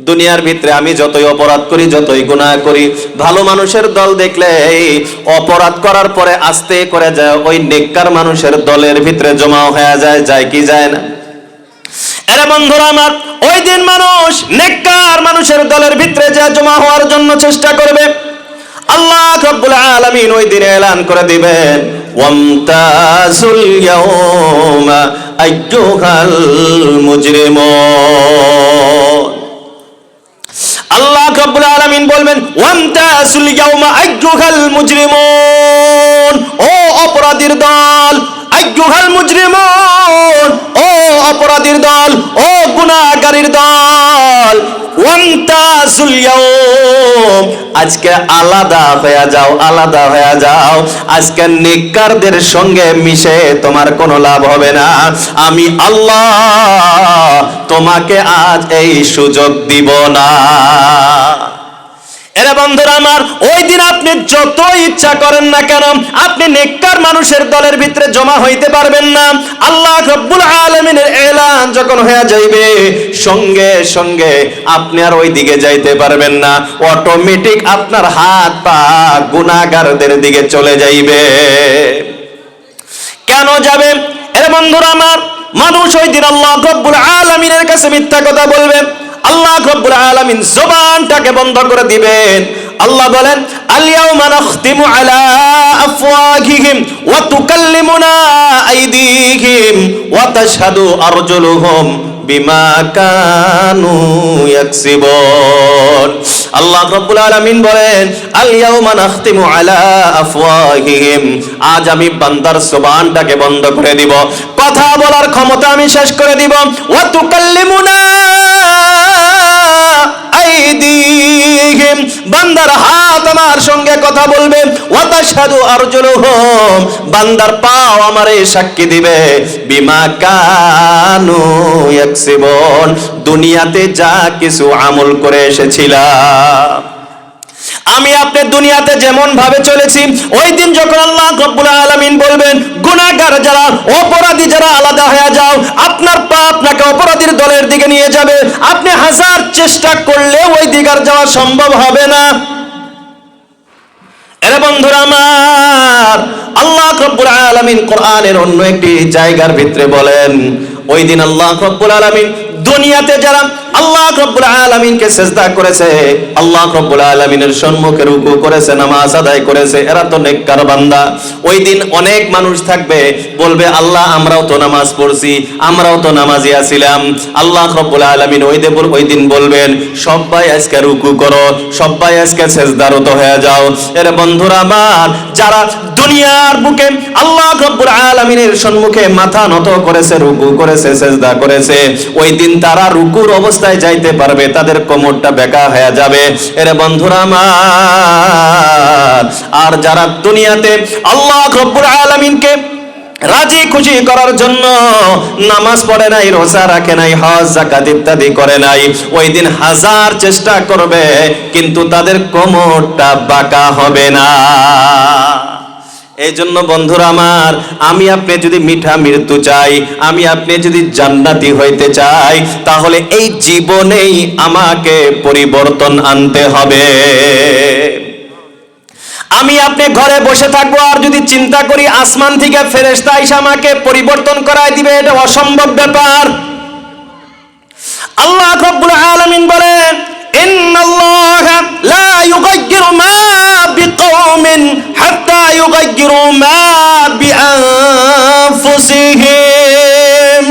দুনিয়ার ভিতরে আমি যতই অপরাধ করি, যতই গুনাহ করি, ভালো মানুষের দল দেখলে অপরাধ করার পরে আস্তে করে যায় ওই নেককার মানুষের দলের ভিতরে জমা হয়ে যায়, যায় কি যায় না? আরে বন্ধুরা আমার, ওই দিন মানুষ নেককার মানুষের দলের ভিতরে যা জমা হওয়ার জন্য চেষ্টা করবে। আল্লাহ রাব্বুল আলামিন ওই দিন এলান করে দিবেন, ওয়ামতাজুল ইয়াউমা আইয়ুহাল মুজরিমুন। আল্লাহ রাব্বুল আলামিন বলবেন, ওয়ামতাজুল ইয়াউমা আইয়ুহাল মুজরিমুন, ও অপরাধীর দল, আইয়ুহাল মুজরিমুন, ও অপরাধীর দল, ও গুনাহগারের দল, ওয়ামতাজুল ইয়াউম, আজকে আলাদা হয়ে যাও, আলাদা হয়ে যাও। আজকে নেককারদের সঙ্গে মিশে তোমার কোনো লাভ হবে না। আমি আল্লাহ তোমাকে আজ এই সুযোগ দিব না। এরা বন্ধুরা আমার, ওই দিন আপনি যত ইচ্ছা করেন না কেন, আপনি নেককার মানুষের দলের ভিতরে জমা হইতে পারবেন না। আল্লাহ রাব্বুল আলামিনের এলান যখন হয়ে যাইবে, সঙ্গে সঙ্গে আপনি আর ওই দিকে যাইতে পারবেন না। অটোমেটিক আপনার হাত পা গুনাহগারদের দিকে চলে যাইবে। কেন যাবে? এরা বন্ধুরা আমার, মানুষ ওই দিন আল্লাহ রাব্বুল আলামিনের কাছে মিথ্যা কথা বলবে। আল্লাহ রাব্বুল আলামিন জবানটাকে বন্ধ করে দিবেন। আল্লাহ বলেন, আল ইয়াউমা নাখতিমু আলা আফওয়াহিহিম ওয়া তুকাল্লিমুনা আইদিহিম ওয়া তাশহাদু আরজুলুহুম বিমা কানু ইয়াকসিবুন। আল্লাহ রাব্বুল আলামিন বলেন, আল ইয়াউমা নাখতিমু আলা আফওয়াহিহিম, আজ আমি বান্দার জবানটাকে বন্ধ করে দিব, কথা বলার ক্ষমতা আমি শেষ করে দিব। ওয়া তুকাল্লিমুনা আইদিহিম, বান্দার হাত আমার সঙ্গে কথা বলবে। ওয়া তাশহাদু আরজুলুহুম, বান্দার পাও আমারে সাক্ষী দিবে। বিমা কানু ইয়াকসিবুন, দুনিয়াতে যা কিছু আমল করে এসেছিলাম। আমি আপনি দুনিয়াতে যেমন ভাবে চলেছি, ওই দিন যখন আল্লাহ রাব্বুল আলামিন বলবেন, গুনাহগার যারা, অপরাধী যারা, আলাদা হয়ে যাও, আপনার পা আপনাকে অপরাধীর দলের দিকে নিয়ে যাবে। আপনি হাজার চেষ্টা করলে ওই দিকে আর যাওয়া সম্ভব হবে না। এরে বন্ধুরা আমার, আল্লাহ রাব্বুল আলামিন কোরআনের অন্য একটি জায়গার ভিতরে বলেন, ওই দিন আল্লাহ রাব্বুল আলামিন দুনিয়াতে যারা আল্লাহ রাব্বুল আলামিনকে সিজদা করেছে, আল্লাহ রাব্বুল আলামিনের সম্মুখে রুকু করেছে, নামাজ আদায় করেছে, এরা তো নেককার বান্দা। ওই দিন অনেক মানুষ থাকবে, বলবে, আল্লাহ আমরাও তো নামাজ পড়ছি, আমরাও তো নামাজি আছিলাম। আল্লাহ রাব্বুল আলামিন ওই দিন বলবেন, সবাই আজকে রুকু করো, সবাই আজকে সিজদারত হয়ে যাও। এর বন্ধুরা আমার, যারা দুনিয়ার বুকে আল্লাহ রাব্বুল আলামিনের সম্মুখে মাথা নত করেছে, রুকু করেছে, সিজদা করেছে, ওই দিন তারা রুকুর অবস্থায় যাইতে পারবে, তাদের কোমরটা বেঁকা হয়ে যাবে। এর বন্ধুরা আমার, আর যারা দুনিয়াতে আল্লাহ রাব্বুল আলামিনকে রাজি খুশি করার জন্য নামাজ পড়ে নাই, রোজা রাখে নাই, হজ যাকাত ইত্যাদি করে নাই, ওই দিন হাজার চেষ্টা করবে কিন্তু তাদের কোমরটা বাঁকা হবে না। এই জন্য বন্ধুরা আমার, আমি আপনি যদি মিঠা মৃত্যু চাই, আমি আপনি যদি জান্নাতি হইতে চাই, তাহলে এই জীবনেই আমাকে পরিবর্তন আনতে হবে। আমি আপনি ঘরে বসে থাকবো আর যদি চিন্তা করি আসমান থেকে ফেরেশতা এসে আমাকে পরিবর্তন করায় দিবে, এটা অসম্ভব ব্যাপার। আল্লাহ রাব্বুল আলামিন বলেন, ইন্নাল্লাহা লা ইউগায়্যিরু মা বিকওমিন হাত্তা ইউগায়্যিরু মা বিআনফুসিহিম।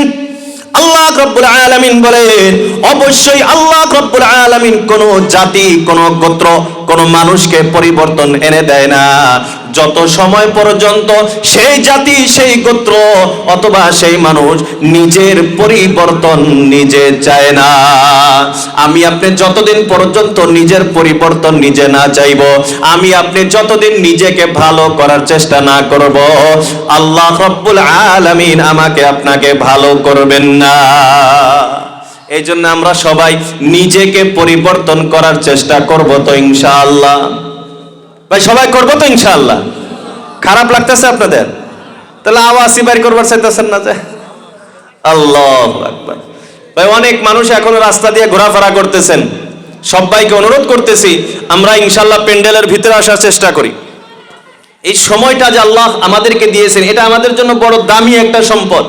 আল্লাহ রাব্বুল আলামিন বলেন, অবশ্যই আল্লাহ রাব্বুল আলামিন কোন জাতি, কোন গোত্র, কোন মানুষকে পরিবর্তন এনে দেয় না যত সময় পর্যন্ত সেই জাতি, সেই গোত্র অথবা সেই মানুষ নিজের পরিবর্তন নিজে চায় না। আমি আপনি যতদিন পর্যন্ত নিজের পরিবর্তন নিজে না চাইব, আমি আপনি যতদিন নিজেকে ভালো করার চেষ্টা না করব, আল্লাহ রাব্বুল আলামিন আমাকে আপনাকে ভালো করবেন না। এই জন্য আমরা সবাই নিজেকে পরিবর্তন করার চেষ্টা করব তো ইনশাআল্লাহ। ভাই সবাই করবো তো ইনশাআল্লাহ? খারাপ লাগতেছে আপনাদের? তাহলে আওয়াজই বাইর করবার চাইতেছেন না যে? আল্লাহু আকবার। ভাই অনেক মানুষ এখনো রাস্তা দিয়ে ঘোরাফেরা করতেছেন, সবাইকে অনুরোধ করতেছি আমরা ইনশাআল্লাহ প্যান্ডেলের ভিতরে আসার চেষ্টা করি। এই সময়টা যে আল্লাহ আমাদেরকে দিয়েছেন এটা আমাদের জন্য বড় দামি একটা সম্পদ।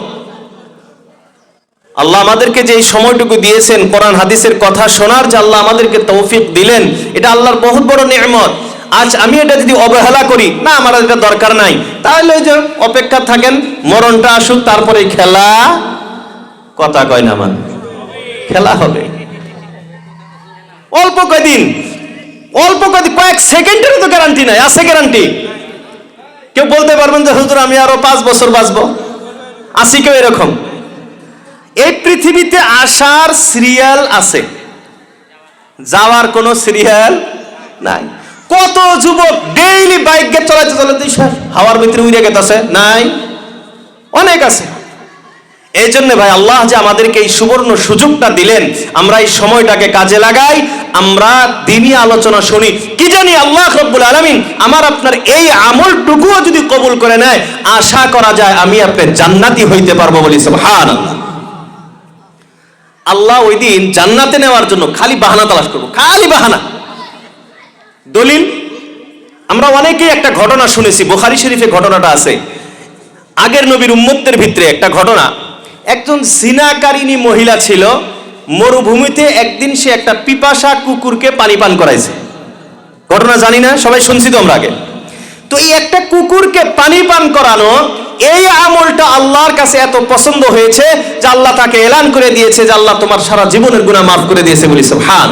আল্লাহ আমাদেরকে যে এই সময়টুকু দিয়েছেন, কোরআন হাদিসের কথা শোনার যে আল্লাহ আমাদেরকে তৌফিক দিলেন, এটা আল্লাহর বহুত বড় নেয়ামত। আজ আমি এটা যদি অবহেলা করি, না আমার এটা দরকার নাই, তাহলে ওই যে অপেক্ষা থাকেন মরণটা আসুক, তারপরে খেলা, কথা কয় না মান, খেলা হবে অল্প কয়দিন, কয়েক সেকেন্ডেরও তো গ্যারান্টি নাই। আছে গ্যারান্টি? কেউ বলতে পারবেন যে হুজুর আমি আরো 5 বছর বাঁচবো? আসি কেউ এরকম? এই পৃথিবীতে আসার সিরিয়াল আছে, যাওয়ার কোনো সিরিয়াল নাই। কত যুবক ডেইলি বাইক গে চলাইতে চলাইতে হাওয়ার ভিতরে উড়ে গেছে, নাই? অনেক আছে। এই জন্য ভাই আল্লাহ যে আমাদেরকে এই সুবর্ণ সুযোগটা দিলেন, আমরা এই সময়টাকে কাজে লাগাই, আমরা দ্বীনি আলোচনা শুনি। কি জানি আল্লাহ রব্বুল আলামিন আমার আপনার এই আমলটুকুও যদি কবুল করে নেয়, আশা করা যায় আমি আপনি জান্নাতি হইতে পারবো বলি সুবহানাল্লাহ। আল্লাহ ওই দিন জান্নাতে নেওয়ার জন্য খালি বাহানা তালাশ করবো, খালি বাহানা। দলিল আমরা অনেকেই একটা ঘটনা শুনেছি, বুখারী শরীফে ঘটনাটা আছে। আগের নবীর উম্মতদের ভিতরে একটা ঘটনা, একজন জিনাকারিনী মহিলা ছিল, মরুভূমিতে একদিন সে একটা পিপাসা কুকুরকে পানি পান করাইছে। ঘটনা জানি না, সবাই শুনছি তো আমরা আগে। তো এই একটা কুকুরকে পানি পান করানো, এই আমলটা আল্লাহর কাছে এত পছন্দ হয়েছে যে আল্লাহ তাকে এলান করে দিয়েছে যে আল্লাহ তোমার সারা জীবনের গুনাহ মাফ করে দিয়েছে বলি সুবহান।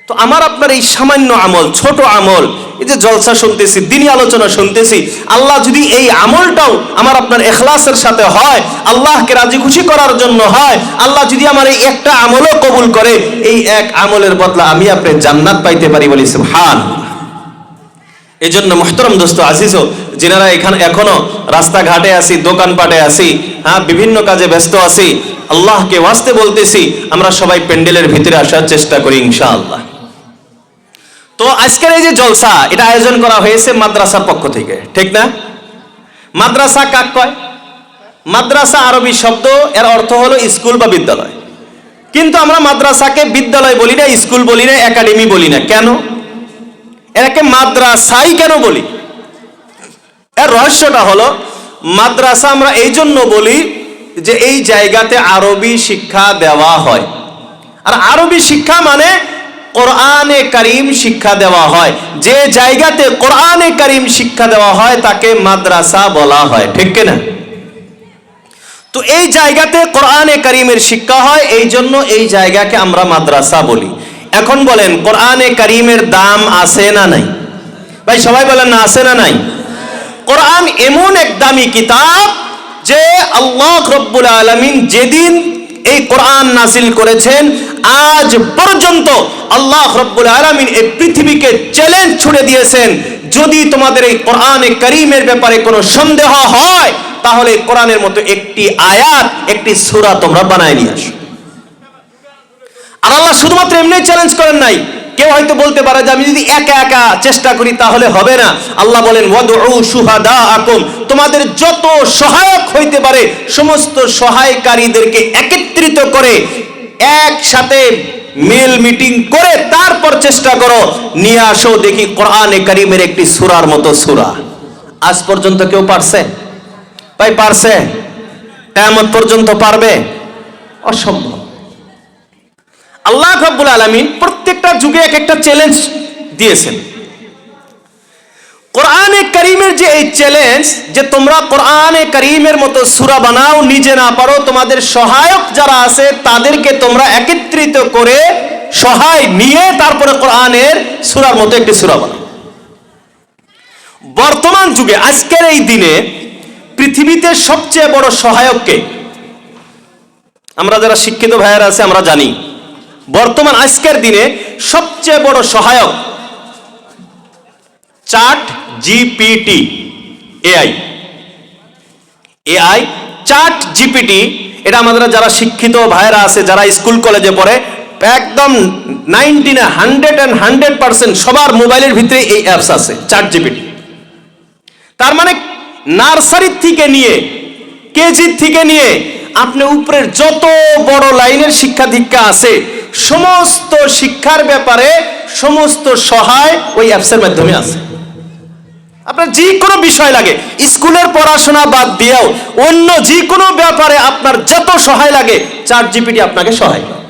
তো আমার আপনার এই সামান্য আমল, ছোট আমল, এই যে জলসা শুনতেছি, দ্বীনি আলোচনা শুনতেছি, আল্লাহ যদি এই আমলটাও আমার আপনার ইখলাসের সাথে হয়, আল্লাহকে রাজি খুশি করার জন্য হয়, আল্লাহ যদি আমার এই একটা আমলও কবুল করে, এই এক আমলের বদলা আমি আপনি জান্নাত পাইতে পারি বলি সুবহান। এই জন্য মুহতারাম দোস্ত আজিজও, যিনারা এখানে এখনো রাস্তাঘাটে আছি, দোকানপাটে আছি, হ্যাঁ বিভিন্ন কাজে ব্যস্ত আছি, আল্লাহকে ওয়াস্তে বলতেছি আমরা সবাই প্যান্ডেলের ভিতরে আসার চেষ্টা করি ইনশাআল্লাহ। তো আজকের এই যে জলসা, এটা আয়োজন করা হয়েছে মাদ্রাসার পক্ষ থেকে, ঠিক না? মাদ্রাসা কাক কয়? মাদ্রাসা আরবি শব্দ, এর অর্থ হলো স্কুল বা বিদ্যালয়। কিন্তু আমরা মাদ্রাসাকে বিদ্যালয় বলি না, স্কুল বলি না, একাডেমি বলি না। কেন? এটাকে মাদ্রাসাই কেন বলি? এর রহস্যটা হলো, মাদ্রাসা আমরা এই জন্য বলি যে এই জায়গাতে আরবি শিক্ষা দেওয়া হয়। আর আরবি শিক্ষা মানে কোরআনে কারীম শিক্ষা দেওয়া হয়। যে জায়গাতে কোরআনে কারীম শিক্ষা দেওয়া হয় তাকে মাদ্রাসা বলা হয়, ঠিক কিনা? তো এই জায়গাতে কোরআনে কারীমের শিক্ষা হয়, এই জন্য এই জায়গাকে আমরা মাদ্রাসা বলি। এখন বলেন কোরআনে কারীমের দাম আছে না নাই? ভাই সবাই বলেন না, আছে না নাই? কোরআন এমন এক দামি কিতাব যে আল্লাহ রব্বুল আলামিন যেদিন এই কোরআন নাজিল করেছেন, আজ পর্যন্ত আল্লাহ রব্বুল আলামিন এই পৃথিবীকে চ্যালেঞ্জ ছুড়ে দিয়েছেন, যদি তোমাদের এই কোরআনে কারীমের ব্যাপারে কোনো সন্দেহ হয় তাহলে কোরআনের মতো একটি আয়াত, একটি সূরা তোমরা বানায় নিয়ে আসো। আর আল্লাহ শুধুমাত্র এমনি চ্যালেঞ্জ করেন নাই। কেউ হয়তো বলতে পারে যে আমি যদি একা একা চেষ্টা করি তাহলে হবে না। আল্লাহ বলেন ওয়াদউ শুহাদাআকুম, তোমাদের যত সহায়ক হইতে পারে সমস্ত সহায়কারীদেরকে একত্রিত করে একসাথে মেল মিটিং করে তারপর চেষ্টা করো, নিয়ে আসো দেখি কোরআনে কারীমের একটি সূরার মতো সূরা। আজ পর্যন্ত কেউ পারছে? ভাই পারছে? কিয়ামত পর্যন্ত পারবে? অসম্ভব। আল্লাহ রাব্বুল আলামিন প্রত্যেকটা যুগে এক একটা চ্যালেঞ্জ দিয়েছেন। কোরআনে কারীমের যে এই চ্যালেঞ্জ যে তোমরা কোরআনে কারীমের মতো সূরা বানাও, নিজে না পারো তোমাদের সহায়ক যারা আছে তাদেরকে তোমরা একত্রিত করে সহায় নিয়ে তারপরে কোরআনের সূরার মতো একটি সূরা বানাও। বর্তমান যুগে আজকের এই দিনে পৃথিবীতে সবচেয়ে বড় সহায়ক কে? আমরা যারা শিক্ষিত ভাইয়েরা আছে আমরা জানি, বর্তমান আজকের দিনে সবচেয়ে বড় সহায়ক chat GPT, AI chat GPT, এটা আমাদের যারা শিক্ষিত ভাইরা আছে, যারা স্কুল কলেজে পড়ে, একদম 100% সবার মোবাইলের ভিতরে এই অ্যাপস আছে চ্যাট জিপিটি। তার মানে নার্সারি থেকে নিয়ে, কেজি থেকে নিয়ে আপনি উপরের যত বড় লাইনের শিক্ষা দীক্ষা আছে, সমস্ত শিক্ষার ব্যাপারে সমস্ত সহায় ওই অ্যাপসের মাধ্যমে আছে। আপনার যে কোনো বিষয় লাগে, স্কুলের পড়াশোনা বাদ দিয়েও অন্য যে কোনো ব্যাপারে আপনার যত সহায় লাগে, চ্যাট জিপিটি আপনাকে সহায় করে।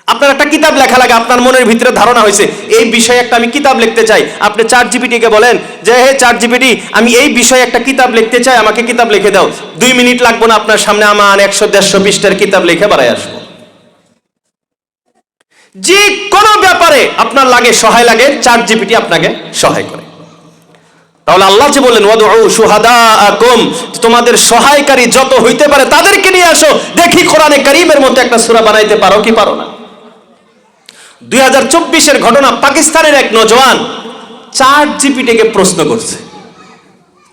আপনার একটা কিতাব লেখা লাগে, আপনার মনের ভিতরে ধারণা হয়েছে এই বিষয়ে একটা আমি কিতাব লিখতে চাই, আপনি চ্যাট জিপিটিকে বলেন যে হে চ্যাট জিপিটি, আমি এই বিষয়ে একটা কিতাব লিখতে চাই, আমাকে কিতাব লিখে দাও। 2 মিনিট লাগবে না, আপনার সামনে আমার 100-150 পৃষ্ঠার কিতাব লিখে বাড়াই আসবো। যে কোনো ব্যাপারে আপনার লাগে, সহায় লাগে, চ্যাট জিপিটি আপনাকে সহায় করে। তাহলে আল্লাহ যে বললেন ওয়াদউ শুহাদাআকুম, তোমাদের সহায়কারী যত হইতে পারে তাদেরকে নিয়ে আসো, দেখি কোরআনে কারীমের মতো একটা সূরা বানাইতে পারো কি পারো না। 2024-এর ঘটনা, পাকিস্তানের এক নওজোয়ান চ্যাট জিপিটিকে প্রশ্ন করছে,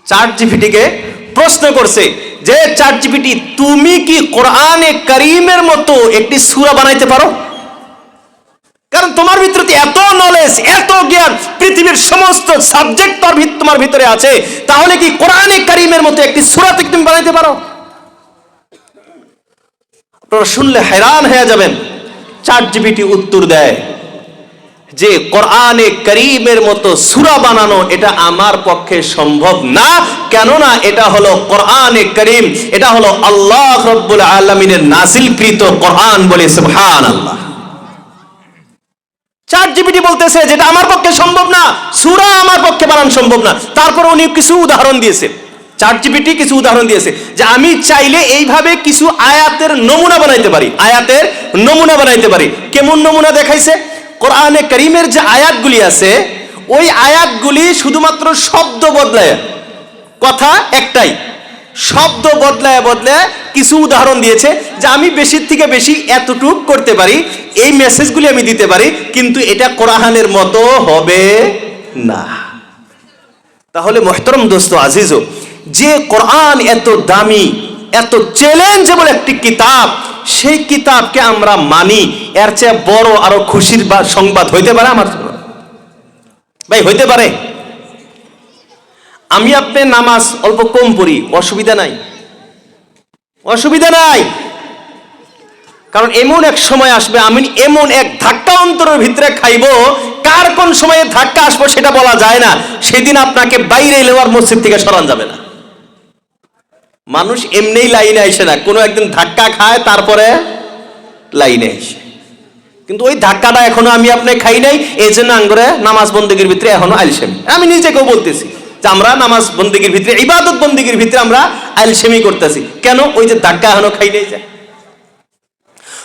চ্যাট জিপিটিকে প্রশ্ন করছে যে চ্যাট জিপিটি, তুমি কি কোরআনে কারীমের মতো একটি সূরা বানাইতে পারো? কারণ তোমার ভিতরে এত নলেজ, এত জ্ঞান, পৃথিবীর সমস্ত সাবজেক্ট তোমার ভিতরে আছে, তাহলে কি কোরআনে কারীমের মতো একটি সূরা তুমি বানাইতে পারো? আপনারা শুনলে hayran হয়ে যাবেন। চ্যাট জিপিটি উত্তর দেয় যে কোরআনে কারীমের মতো সূরা বানানো এটা আমার পক্ষে সম্ভব না, কেননা এটা হলো কোরআনে কারীম, এটা হলো আল্লাহ রাব্বুল আলামিনের নাযিলকৃত কোরআন, বলে সুবহানাল্লাহ। চ্যাট জিপিটি বলতেছে যেটা আমার পক্ষে সম্ভব না, সূরা আমার পক্ষে বানানো সম্ভব না। তারপর উনি কিছু উদাহরণ দিয়েছে, চ্যাট জিপিটি কিছু উদাহরণ দিয়েছে যে আমি চাইলে এইভাবে কিছু আয়াতের নমুনা বানাইতে পারি, আয়াতের নমুনা বানাইতে পারি। কেমন নমুনা দেখাইছে? কোরআনে কারীমের যে আয়াতগুলি আছে, ওই আয়াতগুলি শুধুমাত্র শব্দ বদলায়, কথা একটাই, শব্দ বদলায় বদলায় কিছু উদাহরণ দিয়েছে যে আমি বেশির থেকে বেশি এতটুক করতে পারি, এই মেসেজগুলি আমি দিতে পারি, কিন্তু এটা কোরআনের মতো হবে না। তাহলে মুহতারাম দোস্ত আজিজো, যে কোরআন এত দামি, এত চ্যালেঞ্জেবল একটি কিতাব, সেই কিতাবকে আমরা মানি, এর চেয়ে বড় আরো খুশির সংবাদ হইতে পারে আমার জন্য? ভাই হইতে পারে? আমি আপনি নামাজ অল্প কম পড়ি, অসুবিধা নাই, অসুবিধা নাই। কারণ এমন এক সময় আসবে, আমি এমন এক ধাক্কা অন্তরের ভিতরে খাইব, কার কোন সময়ে ধাক্কা আসবো সেটা বলা যায় না। সেদিন আপনাকে বাইরে এলেওয়ার মসজিদ থেকে সরান যাবে না। মানুষ এমনিই লাইনে আসে না, কোনো একদিন ধাক্কা খায় তারপরে লাইনে আসে। কিন্তু ওই ধাক্কাটা এখনো আমি আপনি খাই নাই, এই জন্য আঙ্গুরে নামাজ বন্দেগীর ভিতরে এখনো আলসেমি। আমি নিজেকেও বলতেছি যে আমরা নামাজ বন্দেগীর ভিতরে, ইবাদত বন্দেগীর ভিতরে আমরা আলসেমি করতেছি, কেন? ওই যে ধাক্কা এখনো খাই নাই যায়।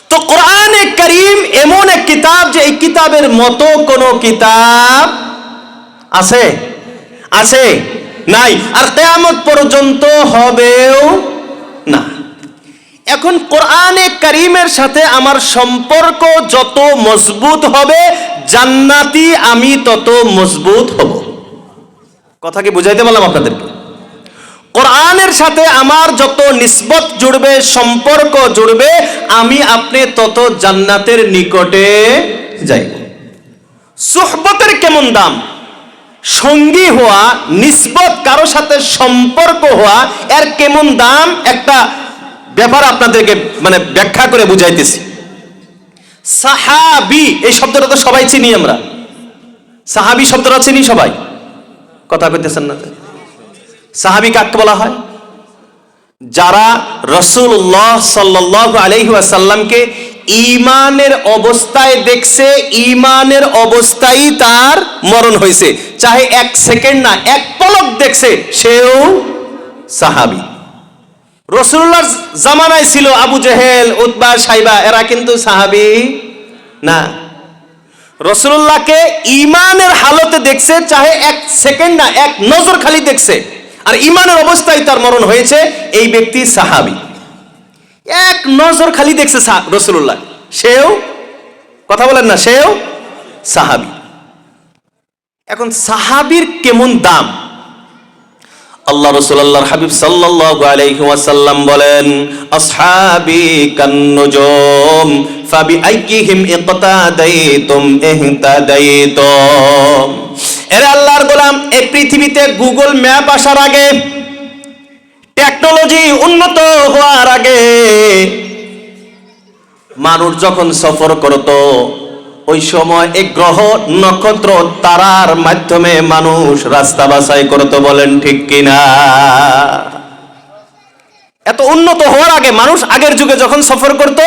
তো কোরআনে কারীম এমন এক কিতাব যে এই কিতাবের মতো কোন কিতাব আছে? আছে? নাই, আর কিয়ামত পর্যন্ত হবেও না। এখন কোরআনে কারীমের সাথে আমার সম্পর্ক যত মজবুত হবে, জান্নাতি আমি তত মজবুত হব। কথা কি বুঝাইতে পারলাম আপনাদেরকে? কোরআনের সাথে আমার যত নিসবত জুড়বে, সম্পর্ক জুড়বে, আমি আপনি তত জান্নাতের নিকটে যাইব। সুহবতের কেমন দাম, সঙ্গী হওয়া, নিসবত, কারো সাথে সম্পর্ক হওয়া, এর কেমন দাম, একটা ব্যাপার আপনাদেরকে ব্যাখ্যা করে বুঝাইতেছি। সাহাবী এই শব্দটা তো সবাই চিনি আমরা, সাহাবী শব্দটা চিনি সবাই, কথা কইতেছেন না? সাহাবী কাকে বলা হয়? যারা রাসূলুল্লাহ সাল্লাল্লাহু আলাইহি ওয়াসাল্লামকে ঈমানের অবস্থায় দেখছে, ঈমানের অবস্থায় তার মরণ হয়েছে, চাহে 1 সেকেন্ড না, 1 পলক দেখছে, সেও সাহাবী। রাসূলুল্লাহর জামানায় ছিল আবু জেহেল, উতবা, সাইবা, এরা কিন্তু সাহাবী না। রাসূলুল্লাহকে ঈমানের হালতে দেখছে, চাহে 1 সেকেন্ড না, 1 নজর খালি দেখছে, আর ঈমানের অবস্থায় তার মরণ হয়েছে, এই ব্যক্তি সাহাবী। 1 নজর খালি দেখছে রাসূলুল্লাহ, সেও, কথা বলেন না, সেও সাহাবী। এখন সাহাবীর কেমন দাম? আল্লাহ রাসূল আল্লাহর হাবিব সাল্লাল্লাহু আলাইহি ওয়াসাল্লাম বলেন, আসহাবি কান্নুজুম ফাবিআইয়িহিম ইকতাদাইতুম ইহতাদাইতুম। এরে আল্লাহর গোলাম, এই পৃথিবীতে গুগল ম্যাপ আসার আগে, টেকনোলজি উন্নত হওয়ার আগে মানুষ যখন সফর করত, ওই সময় এই গ্রহ নক্ষত্র তারার মাধ্যমে মানুষ রাস্তা বাছাই করত। বলেন ঠিক কিনা? এত উন্নত হওয়ার আগে মানুষ আগের যুগে যখন সফর করত,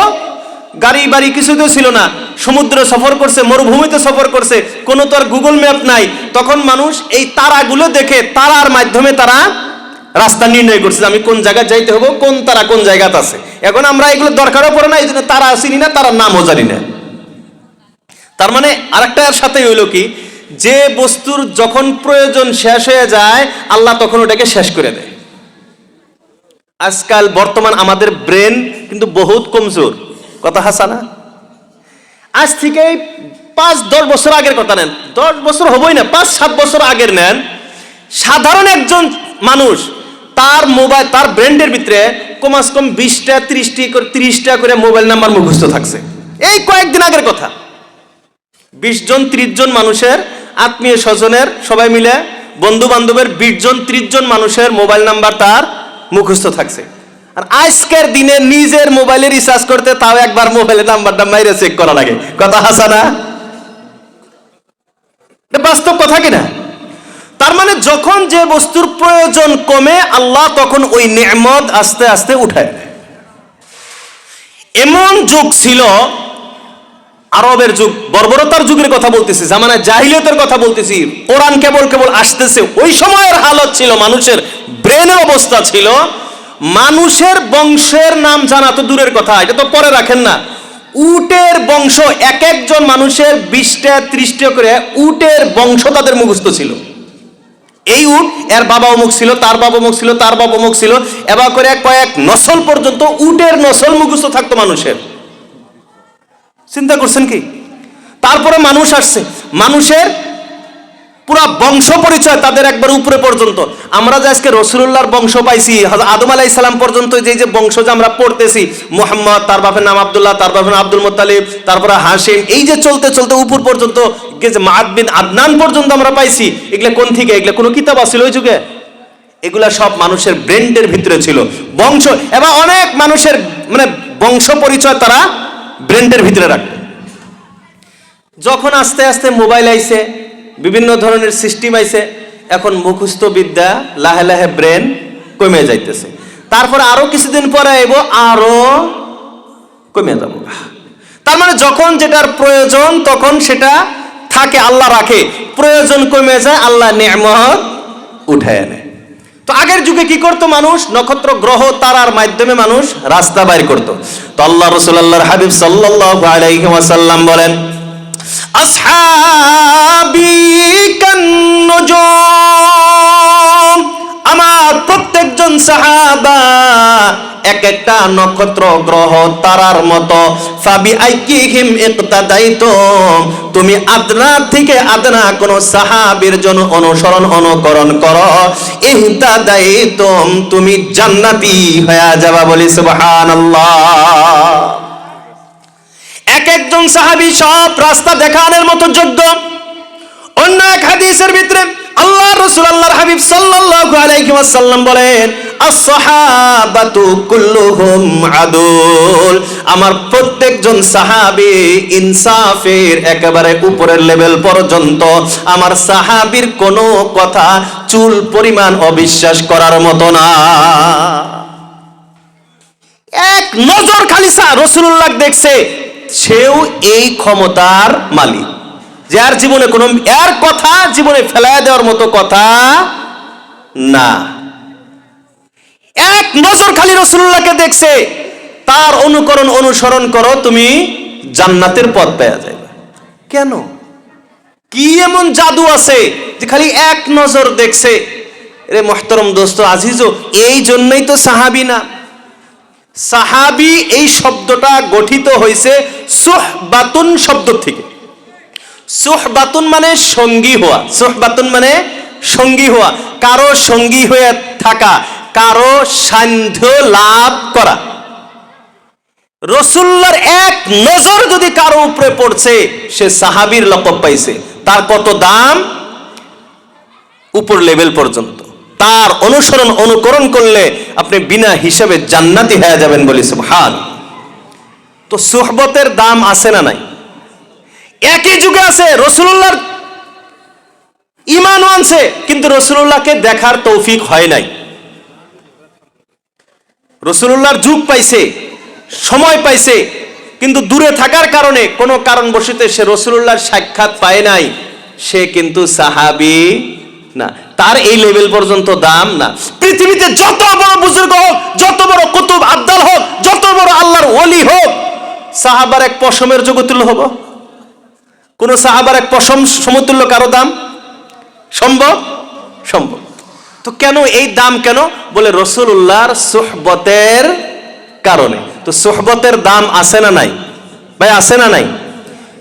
গাড়ি বাড়ি কিছু তো ছিল না, সমুদ্রে সফর করছে, মরুভূমিতে সফর করছে, কোনো তো আর গুগল ম্যাপ নাই। তখন মানুষ এই তারাগুলো দেখে তারার মাধ্যমে তারা রাস্তা নির্ণয় করছে, আমি কোন জায়গায় যাইতে হবে, কোন তারা কোন জায়গাতে আছে। এখন আমরা এগুলো দরকারও পড়ে না, এই জন্য তারা চিনি না, তারা নামও জানি না। তার মানে আরেকটার সাথে হইল কি, যে বস্তুর যখন প্রয়োজন শেষ হয়ে যায়, আল্লাহ তখন ওটাকে শেষ করে দেয়। আজকাল বর্তমান আমাদের ব্রেন কিন্তু বহুত কমজোর, কথা হাসা না? আজ থেকে 5-10 বছর আগের কথা নেন, 10 বছর হবই না, 5-7 বছর আগের নেন, সাধারণ একজন মানুষ তার মোবাইল, তার ব্রেন্ডের ভিতরে কমাস কম 20টা 30টা করে মোবাইল নাম্বার মুখস্থ থাকছে। এই কয়েকদিন আগের কথা। 20 জন 30 জন মানুষের, আত্মীয় স্বজনের সবাই মিলে, বন্ধু বান্ধবের 20 জন 30 জন মানুষের মোবাইল নাম্বার তার মুখস্থ থাকছে। আর আজকের দিনে নিজের মোবাইলে রিচার্জ করতে তাও একবার মোবাইলের নাম্বারটা মাইরে চেক করা লাগে, কথা হাসা না? বাস্তব কথা কিনা? তার মানে যখন যে বস্তুর প্রয়োজন কমে, আল্লাহ তখন ওই নেয়ামত আস্তে আস্তে উঠায়। এমন যুগ ছিল, আরবের যুগ, বর্বরতার যুগের কথা বলতেছি, জামানায় জাহিলিয়তের কথা বলতেছি, কোরআন কেবল কেবল আসতেছে। ওই সময়ের হালত ছিল, মানুষের ব্রেনের অবস্থা ছিল, মানুষের বংশের নাম জানা তো দূরের কথা, এটা তো পরে রাখেন না, উটের বংশ, এক একজন মানুষের 20টা 30টা করে উটের বংশ তাদের মুখস্থ ছিল। এই উট, এর বাবা অমুক ছিল, তার বাবা অমুক ছিল, তার বাবা অমুক ছিল, এবার করে কয়েক নসল পর্যন্ত উটের নসল মুখস্থ থাকতো মানুষের। চিন্তা করছেন কি? তারপরে মানুষ আসছে, মানুষের পুরা বংশ পরিচয় তাদের একবার উপরে পর্যন্ত। আমরা যে আজকে রাসূলুল্লাহর বংশ পাইছি, আদম আলাইহিস সালাম পর্যন্ত যে বংশ যে আমরা পড়তেছি, মুহাম্মদ, তার বাপের নাম আব্দুল্লাহ, তার বাপের নাম আব্দুল মুত্তালিব, তারপরে হাশিম, এই যে চলতে চলতে উপর পর্যন্ত যে মাআদ বিন আদনান পর্যন্ত আমরা পাইছি, এগুলা কোন থেকে? এগুলা কোনো কিতাব আছিল ওই যুগে? এগুলা সব মানুষের ব্রেন্ডের ভিতরে ছিল, বংশ। এবার অনেক মানুষের মানে বংশ পরিচয় তারা ব্রেন্ডের ভিতরে রাখত। যখন আস্তে আস্তে মোবাইল আইছে, বিভিন্ন ধরনের সিস্টেম আইছে, এখন মুখস্থ বিদ্যা লাহে লাহে ব্রেন কমে যাইতেছে। তারপরে আরো কিছুদিন পরে আইব, আরো কমে যাব। তার মানে যখন যেটার প্রয়োজন তখন সেটা থাকে, আল্লাহ রাখে, প্রয়োজন কমে যায়, আল্লাহ নেয়ামত উঠায় আনে। তো আগের যুগে কি করতো মানুষ? নক্ষত্র গ্রহ তারার মাধ্যমে মানুষ রাস্তা বাইর করতো। তো আল্লাহ রাসূল আল্লাহর হাবিব সাল্লাল্লাহু আলাইহি ওয়াসাল্লাম বলেন, আসহাবি কান্নুজুম, আমার প্রত্যেকজন সাহাবা এক একটা নক্ষত্র গ্রহ তারার মতো। ফাবিআইয়িহিম ইকতাদাইতুম, তুমি আদনা থেকে আদনা কোন সাহাবীর জন্য অনুসরণ অনুকরণ করো, ইহতাদাইতুম, তুমি জান্নাতি হয়ে যাবা। বলি সুবহানাল্লাহ। এক একজন সাহাবী সব রাস্তা দেখানোর মতো যোগ্য। অন্য এক হাদিসের ভিতরে আল্লাহ রাসূল আল্লাহর হাবিব সাল্লাল্লাহু আলাইহি ওয়াসাল্লাম বলেন, আস-সাহাবাতু কুল্লুহুম আদুল, আমার প্রত্যেকজন সাহাবী ইনসাফের একেবারে উপরের লেভেল পর্যন্ত। আমার সাহাবীর কোনো কথা চুল পরিমাণ অবিশ্বাস করার মতো না। এক নজর খালি রাসূলুল্লাহ দেখছে, সেও এই ক্ষমতার মালিক, যার জীবনে কোনো এর কথা জীবনে ফেলায় দেওয়ার মতো কথা না। এক নজর খালি রাসূলুল্লাহকে দেখছে, তার অনুকরণ অনুসরণ করো, তুমি জান্নাতের পথ পেয়ে যাবে। কেন? কি এমন জাদু আছে যে খালি এক নজর দেখছে? রে মুহতারাম দোস্ত আজিজো, এই জন্যই তো সাহাবী না। সাহাবী এই শব্দটা গঠিত হয়েছে সুহবাতুন শব্দ থেকে। সুহবাতুন মানে সঙ্গী হওয়া, সুহবাতুন মানে সঙ্গী হওয়া, কারো সঙ্গী হয়ে থাকা, কারো সান্ধ্য লাভ করা। রাসূলুল্লাহর এক নজর যদি কারো উপরে পড়ছে, সে সাহাবীর লকব পাইছে। তার কত দাম? উপর লেভেল পর্যন্ত। তার অনুসরণ অনুকরণ করলে আপনি বিনা হিসাবে জান্নাতি হয়ে যাবেন, বলি সুবহান। তো সুহবতের দাম আছে না নাই? একই যুগে আছে, রাসূলুল্লাহর ঈমানও আনছে, কিন্তু রাসূলুল্লাহকে দেখার তৌফিক হয় নাই। রাসূলুল্লাহর যুগ পাইছে, সময় পাইছে, কিন্তু দূরে থাকার কারণে, কোনো কারণবশত সে রাসূলুল্লাহর সাক্ষাৎ পায় নাই, সে কিন্তু সাহাবী না। তার এই লেভেল পর্যন্ত দাম না। পৃথিবীতে যত বড় বুজুর্গ হোক, যত বড় কুতুব আবদাল হোক, যত বড় আল্লাহর ওলি হোক, সাহাবার এক পশমের যোগতুল্য হবো? কোন সাহাবার এক পশম সমতুল্য কারো দাম সম্ভব? সম্ভব। তো কেন এই দাম? কেন বলে রাসূলুল্লাহর সুহবতের কারণে। তো সুহবতের দাম আছে না নাই ভাই? আছে না নাই?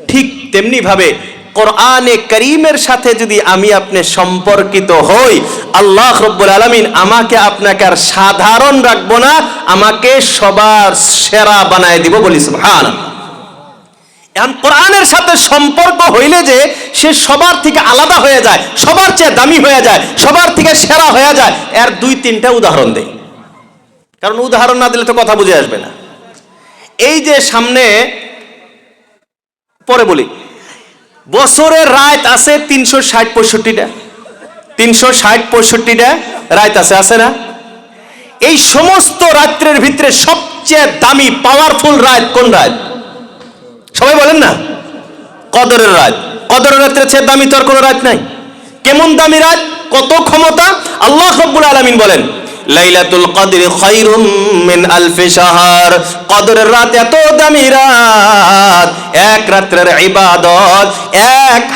ঠিক তেমনি ভাবে কোরআনে কারীমের সাথে যদি আমি আপনি সম্পর্কিত হই, আল্লাহ রাব্বুল আলামিন আমাকে আপনাকে আর সাধারণ রাখবো না, আমাকে সবার সেরা বানায় দিব, বলি সুবহানাল্লাহ। এখন কোরআনের সাথে সম্পর্ক হইলে যে সে সবার থেকে আলাদা হয়ে যায়, সবার চেয়ে দামি হয়ে যায়, সবার থেকে সেরা হয়ে যায়, এর দুই তিনটা উদাহরণ দেই। কারণ উদাহরণ না দিলে তো কথা বুঝে আসবে না। এই যে সামনে, পরে বলি, বছরের রাত আছে 360-65টা, 360-65টা রাত আছে, আছে না? এই সমস্ত রাত্রের ভিতরে সবচেয়ে দামি পাওয়ারফুল রাত কোন রাত? সবাই বলেন না? কদরের রাত। কদরের রাতের চেয়ে দামি তো আর কোনো রাত নাই। কেমন দামি রাত? কত ক্ষমতা! আল্লাহ রাব্বুল আলামিন বলেন, লাইলাতুল কদরি খায়রুম মিন আলফি শাহর। কদরের রাত এত দামি রাত, এক রাতের ইবাদত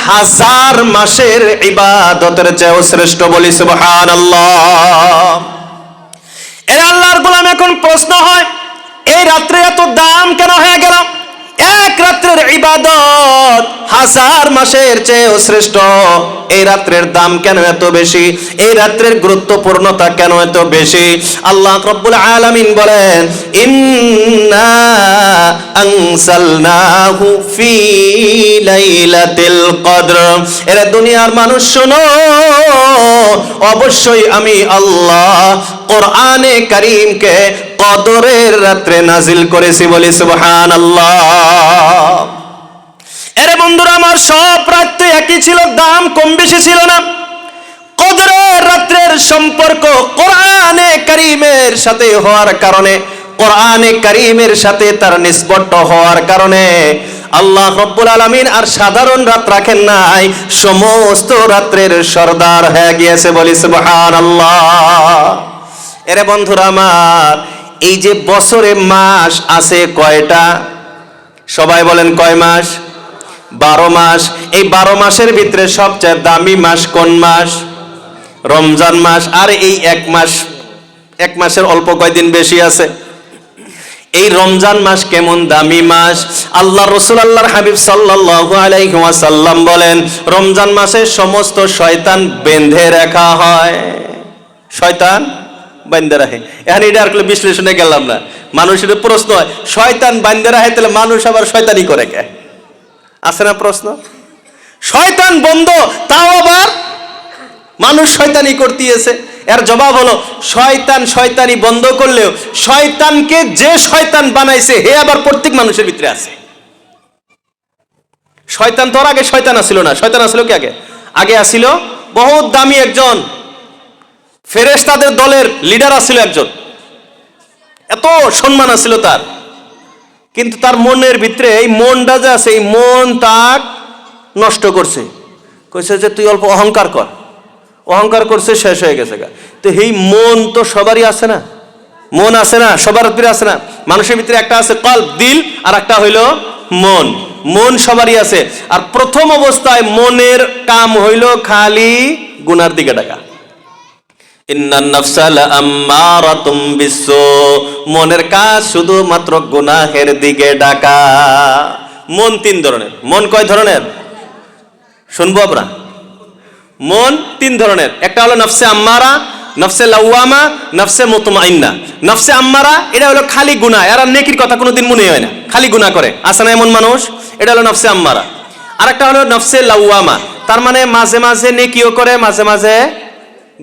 1000 মাসের ইবাদতের চেয়েও শ্রেষ্ঠ, বলি সুবহানাল্লাহ। এর আল্লাহর গোলাম, এখন প্রশ্ন হয়, এই রাত্রে এত দাম কেন হয়ে গেল? এক রাত্রের ইবাদত 1000 মাসের চেয়েও শ্রেষ্ঠ। এই রাত্রের দাম কেন এত বেশি? এই রাত্রের গুরুত্বপূর্ণতা কেন এত বেশি? আল্লাহ রাব্বুল আলামিন বলেন, ইন্না আনসালনাহু ফি লাইলাতিল কদর। এরা দুনিয়ার মানুষ শোনো, অবশ্যই আমি আল্লাহ কোরআনে কারীমকে কদরের রাত্রে নাজিল করেছি, বলি সুবহানাল্লাহ। এরে বন্ধুরা আমার, সব রাত তো একই ছিল, দাম কম বেশি ছিল না। কদরের রাত্রের সম্পর্ক কোরআনে কারীমের সাথে হওয়ার কারণে, কোরআনে কারীমের সাথে তার নিসবত হওয়ার কারণে আল্লাহ রাব্বুল আলামিন আর সাধারণ রাত রাখেন নাই, সমস্ত রাত্রের সরদার হয়ে গিয়েছে, বলি সুবহানাল্লাহ। এরে বন্ধুরা আমার, এই যে বছরে মাস আছে কয়টা? সবাই বলেন কয় মাস? 12 মাস। এই 12 মাসের ভিতরে সবচেয়ে দামি মাস কোন মাস? রমজান মাস। আর এই এক মাসের অল্প কয়দিন বেশি আছে। এই রমজান মাস কেমন দামি মাস! আল্লাহ রাসূল, আল্লাহর হাবিব সাল্লাল্লাহু আলাইহি ওয়াসাল্লাম বলেন, রমজান মাসে সমস্ত শয়তান বেঁধে রাখা হয়। শয়তান বান্ধা রাখে। এখন এটা আর বিশ্লেষণে গেলাম না। মানুষের প্রশ্ন হয়, শয়তান বান্ধা রাখে, তাহলে মানুষ আবার শয়তানি করে কে? আছে না প্রশ্ন? শয়তান বন্ধ, তাও আবার মানুষ শয়তানি করতেছে। এর জবাব হলো, শয়তান শয়তানি বন্ধ করলেও শয়তানকে যে শয়তান বানাইছে হে আবার প্রত্যেক মানুষের ভিতরে আছে। শয়তান তো আগে শয়তান আসিল না। শয়তান আসিল কি আগে? আগে আসিল বহুত দামি একজন ফেরেশতাদের দলের লিডার আসিল একজন, এত সম্মান আসিল তার। কিন্তু তার মনের ভিতরে এই মনটা যে আছে, এই মন তাক নষ্ট করছে। কইছে যে তুই অল্প অহংকার কর। অহংকার করছে, শেষ হয়ে গেছে গা। তো এই মন তো সবারই আছে না? মন আছে না? সবার ভিতরে আছে না? মানুষের ভিতরে একটা আছে কলব, দিল, আর একটা হইল মন। মন সবারই আছে। আর প্রথম অবস্থায় মনের কাম হইল খালি গুনার দিকে ডাকা। ইন্নান নাফসা লাআম্মারাতুম বিসসু। মনের কাজ শুধুমাত্র গুনাহের দিকে ডাকা। মন 3 ধরনের। মন কয় ধরনের শুনবো আমরা? মন তিন ধরনের, একটা হলো নফসে আম্মারা, নফসে লাওয়ামা, নফসে মুতমাইন্না। নফসে আম্মারা এটা হলো খালি গুনাহ, এরা নেকির কথা কোনোদিন মনে হয় না, খালি গুনাহ করে, আছে না এমন মানুষ? এটা হলো নফসে আম্মারা। আর একটা হলো নফসে লাওয়ামা, তার মানে মাঝে মাঝে নেকিও করে, মাঝে মাঝে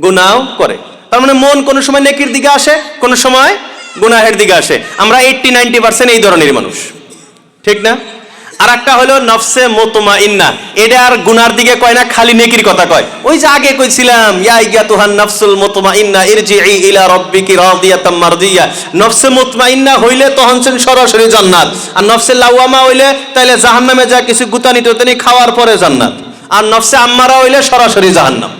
গুনাহও করে। তার মানে মন কোনো সময় নেকির দিকে আসে, কোনো সময় গুনাহের দিকে আসে। আমরা 80-90% এই ধরনের মানুষ, ঠিক না? আর একটা হলো নফসে মুতমাইন্না, এটা আর গুনার দিকে কয় না, খালি নেকির কথা কয়। ওই যে আগে কইছিলাম, ইয়া আইয়াতুহান নাফসুল মুতমাইন্না ইরজিই ইলা রাব্বিকি রাদিয়াতাম মারদিয়া। নফসে মুতমাইন্না হইলে তখন সরাসরি জান্নাত, আর নফসে লাওয়ামা হইলে তাইলে জাহান্নামে যা কিছু গুতানি টুতানি খাওয়ার পরে জান্নাত, আর নফসে আম্মারা হইলে সরাসরি জাহান্নাম।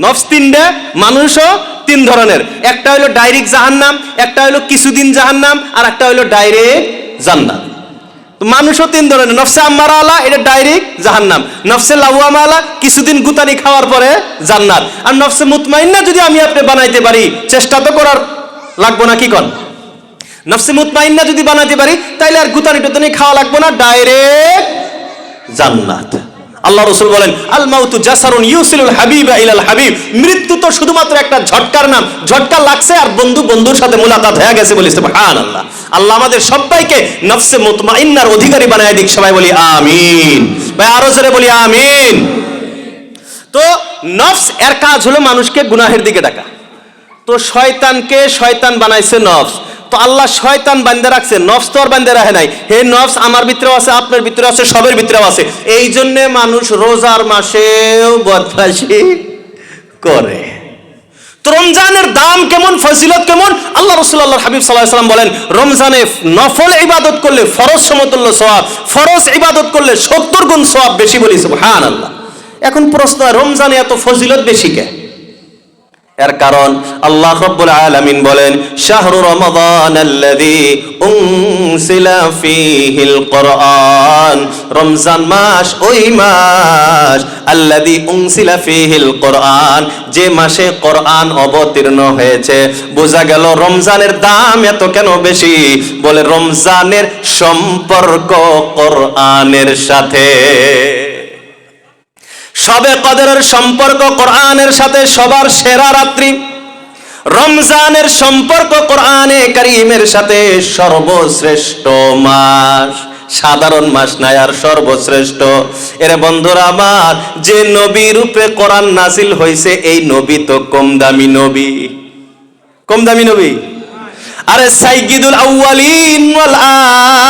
নফস তিনটা, মানুষও তিন ধরনের, একটা হইলো ডাইরেক্ট জাহান্নাম, একটা হইলো কিছুদিন জাহান্নাম, আর একটা হইলো ডাইরেক্ট জান্নাত। মানুষও তিন ধরনের, নফসে আম্মারা আলা এটা ডাইরেক্ট জাহান্নাম, নফসে লাওয়ামা আলা কিছুদিন গুতানি খাওয়ার পরে জান্নাত, আর নফসে মুতমাইন্না যদি আমি আপনি বানাইতে পারি, চেষ্টা তো করার লাগবো না, কি কন? নফসে মুতমাইন্না যদি বানাইতে পারি তাইলে আর গুতানি টুতানি খাওয়া লাগবো না, ডাইরেক্ট জান্নাত। আল্লাহ রাসূল বলেন, আল মাউতু জাসারুন ইউসিলুল হাবিবা ইলাল হাবিব। মৃত্যু তো শুধুমাত্র একটা ঝটকার নাম, ঝটকা লাগছে আর বন্ধুর সাথে মুলাকাত হয়ে গেছে, বলি সুবহানাল্লাহ। আল্লাহ আমাদের সবাইকে নফসে মুতমাইন্নার অধিকারী বানায় দিক, সবাই বলি আমিন। ভাই আরো জোরে বলি আমিন। তো নফস এর কাজ হলো মানুষকে গুনাহের দিকে ডাকা। তো শয়তানকে শয়তান বানাইছে নফস, তো আল্লাহ শয়তান বান্দা রাখছে, নফস তো আর বান্দা রাখে নাই। হে নফস আমার ভিতরেও আছে, আপনার ভিতরে আছে, সবের ভিতরেও আছে। এই জন্য মানুষ রোজার মাসেও বদমাশি করে। তো রমজানের দাম কেমন, ফজিলত কেমন? আল্লাহ রাসূল আল্লাহর হাবিব সাল্লাল্লাহু আলাইহি ওয়াসাল্লাম বলেন, রমজানে নফল ইবাদত করলে ফরজ সমতুল্য সওয়াব, ফরজ ইবাদত করলে 70 গুণ সওয়াব বেশি, বলি সুবহানাল্লাহ। এখন প্রশ্ন, রমজানে এত ফজিলত বেশি কে? এর কারণ আল্লাহ রাব্বুল আলামিন বলেন, শাহরু রমাদানাল্লাযী উনসিলা ফীহিল কুরআন। রমজান মাস ওই মাস, আল্লাযী উনসিলা ফীহিল কুরআন, যে মাসে কোরআন অবতীর্ণ হয়েছে। বোঝা গেল রমজানের দাম এত কেন বেশি? বলে রমজানের সম্পর্ক কোরআনের সাথে। শবে কদরের সম্পর্ক কোরআনের সাথে, সবার সেরা রাত্রি। রমজানের সম্পর্ক কোরআনে কারীমের সাথে, সর্বশ্রেষ্ঠ মাস, সাধারণ মাস নাই আর সর্বশ্রেষ্ঠ। এর বন্ধুরা আমার, যে নবীর উপরে কোরআন নাজিল হয়েছে, এই নবী তো কম দামি নবী, কম দামি নবী। আরে সাইয়্যিদুল আউয়ালিন ওয়াল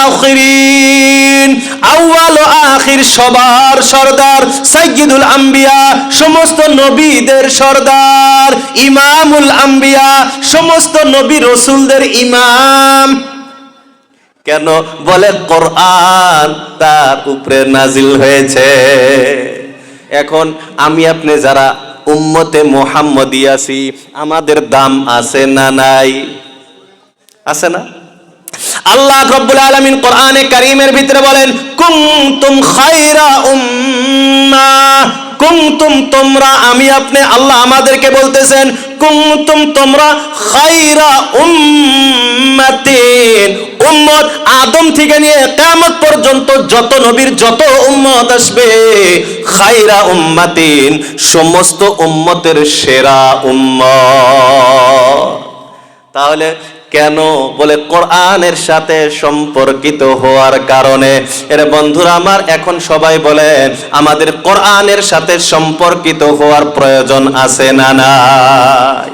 আখিরিন, আউয়াল ও আখির সবার সরদার, সাইয়্যিদুল আম্বিয়া সমস্ত নবীদের সরদার, ইমামুল আম্বিয়া সমস্ত নবী রাসূলদের ইমাম। কেন? বলে কোরআন তার উপরে নাজিল হয়েছে। এখন আমি আপনি যারা উম্মতে মুহাম্মদী আছি, আমাদের দাম আছে না নাই? আছে না? আল্লাহ রাব্বুল আলামিন কোরআনে কারীমের ভিতরে বলেন, কুনতুম খায়রা উম্মাহ, কুনতুম তোমরা, আমি আপনি আল্লাহ আমাদেরকে বলতেছেন, কুনতুম তোমরা খায়রা উম্মাতিন, উম্মত আদম থেকে নিয়ে কিয়ামত পর্যন্ত যত নবীর যত উম্মত আসবে, খায়রা উম্মাতিন সমস্ত উম্মতের সেরা উম্মত। তাহলে কেন? বলে কোরআনের সাথে সম্পর্কিত হওয়ার কারণে। এর বন্ধুরা আমার, এখন সবাই বলেন, আমাদের কোরআনের সাথে সম্পর্কিত হওয়ার প্রয়োজন আছে না নাই?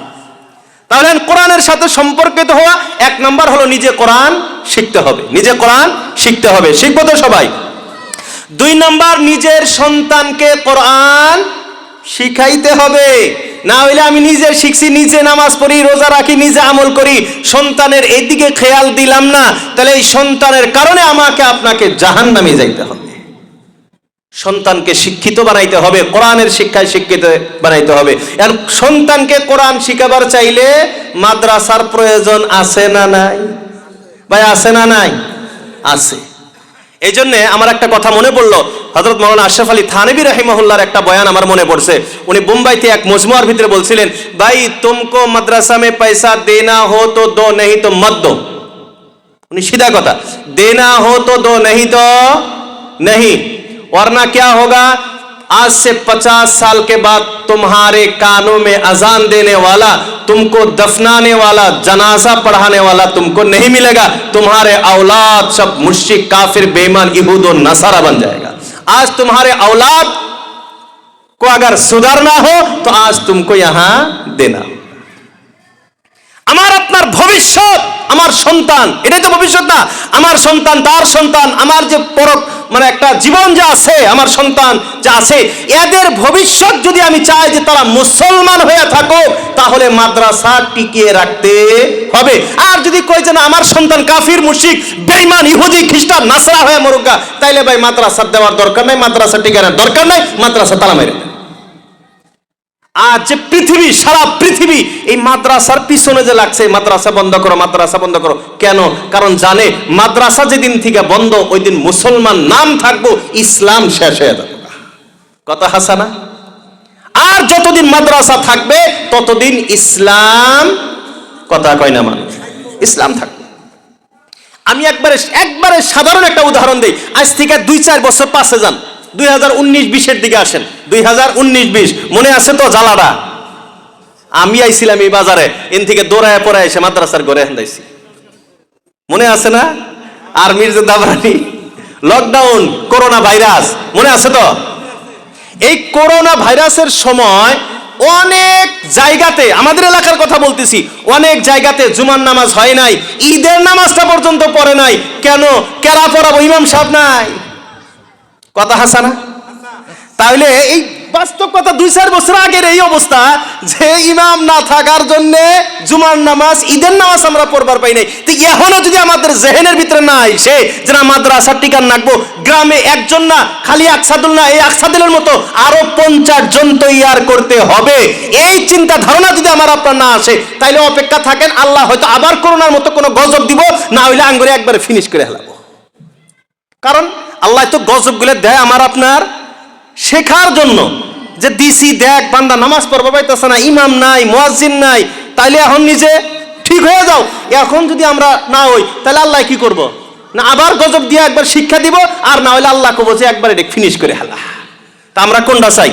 তাহলে কোরআনের সাথে সম্পর্কিত হওয়া এক নাম্বার হলো নিজে কোরআন শিখতে হবে, নিজে কোরআন শিখতে হবে, শিখবো তো সবাই। 2 নাম্বার, নিজের সন্তানকে কোরআন শিখাইতে হবে। না হইলে আমি নিজে শিখছি, নিজে নামাজ পড়ি, রোজা রাখি, নিজে আমল করি, সন্তানের এইদিকে খেয়াল দিলাম না, তাহলে এই সন্তানের কারণে আমাকে আপনাকে জাহান্নামে যাইতে হবে। সন্তানকে শিক্ষিত বানাইতে হবে, কোরআনের শিক্ষায় শিক্ষিত বানাইতে হবে। আর সন্তানকে কোরআন শিখাবার চাইলে মাদ্রাসার প্রয়োজন আছে না নাই? ভাই আছে না নাই? আছে। এই জন্য আমার একটা কথা মনে পড়লো, হযরত মাওলানা আশরাফ আলী থানভী রাহিমাহুল্লাহর একটা বয়ান আমার মনে পড়ছে। উনি বোম্বাইতে এক মজমুয়ার ভিতরে বলছিলেন, ভাই তুমকো মাদ্রাসা মে পয়সা দেনা হো তো দো, नहीं তো মত দো। উনি সিধা কথা, দেনা হো তো দো, नहीं তো नहीं, वरना क्या होगा, आज से 50 साल के बाद तुम्हारे कानों में अजान देने वाला, तुमको दफनाने वाला, जनाजा पढ़ाने वाला तुमको नहीं मिलेगा। तुम्हारे औलाद सब मुश्रिक, काफिर, बेईमान, यहूद और नसारा बन जाएगा। आज तुम्हारे औलाद को अगर सुधारना हो तो आज तुमको यहां देना। আমার আপনার ভবিষ্যৎ, আমার সন্তান, এটাই তো ভবিষ্যৎ না? আমার সন্তান, তার সন্তান, আমার যে মানে একটা জীবন যে আছে, আমার সন্তান যে আছে, এদের ভবিষ্যৎ যদি আমি চাই যে তারা মুসলমান হয়ে থাকুক, তাহলে মাদ্রাসা টিকিয়ে রাখতে হবে। আর যদি কই যে না আমার সন্তান কাফির, মুশরিক, বেঈমান, ইহুদি, খ্রিস্টান, নাসরা হয়ে মরুক, তাইলে ভাই মাদ্রাসা দেওয়ার দরকার নাই, মাদ্রাসা টিকানোর দরকার নাই, মাদ্রাসা তালা মেরে। আজ যে পৃথিবী, সারা পৃথিবী এই মাদ্রাসার পিছনে যে লাগছে, মাদ্রাসা বন্ধ করো, মাদ্রাসা বন্ধ করো। কেন? কারণ জানে মাদ্রাসা যেদিন থেকে বন্ধ, ওই দিন মুসলমান নাম থাকবো, ইসলাম শেষ হয়ে যাবে। কথা হাসানা? আর যতদিন মাদ্রাসা থাকবে ততদিন ইসলাম, কথা কয় না মানুষ, ইসলাম থাকবে। আমি একবারে সাধারণ একটা উদাহরণ দেই। আজ থেকে 2-4 বছর পাশে যান, 2019-20 দিকে আসেন। 2019-20 মনে আছে তো জ্বালাটা? আমি আইছিলাম এই বাজারে, এন থেকে দৌড়ায় পরে এসে মাদ্রাসার ঘরে হান্দাইছি, মনে আছে না? আর মির্জা দাবরানি, লকডাউন, করোনা ভাইরাস, মনে আছে তো? এই করোনা ভাইরাসের সময় অনেক জায়গাতে, আমাদের এলাকার কথা বলতেছি, অনেক জায়গাতে জুমার নামাজ হয় নাই, ঈদের নামাজটা পর্যন্ত পড়ে নাই। কেন? কেরা পড়াবো, ইমাম সাহেব নাই। কথা হাসানা? তাহলে এই বাস্তব কথা, 2-4 বছর আগের এই অবস্থা যে ইমাম না থাকার জন্য জুমার নামাজ, ঈদের নামাজ আমরা পড়বার পাই নাই। তো এখনো যদি আমাদের জেহেনের ভিতরে না আইসে যে না মাদ্রাসা টিকান রাখবো, গ্রামে একজন না, খালি আকসাদুল না, এই আকসাদুলের মতো আরো 50 জন তৈয়ার করতে হবে, এই চিন্তা ধারণা যদি আমার আপনার না আসে, তাইলে অপেক্ষা থাকেন, আল্লাহ হয়তো আবার করোনার মতো কোনো গজব দিব, না হইলে আঙ্গুরে একবারে ফিনিশ করে হেলাবো। কারণ আল্লাহ তো গজব গুলো দেয় আমার আপনার শেখার জন্য, যে দিসি দেখ বান্দা নামাজ পড়বা পাইতেছে না, ইমাম নাই, মুয়াজ্জিন নাই, তাইলে এখন নিজে ঠিক হয়ে যাও। এখন যদি আমরা না হই, তাহলে আল্লাহ কি করব? না আবার গজব দিয়ে একবার শিক্ষা দিব, আর না হইলে আল্লাহ কব যে একবার এটা ফিনিশ করে হেলা। তা আমরা কোনটা চাই?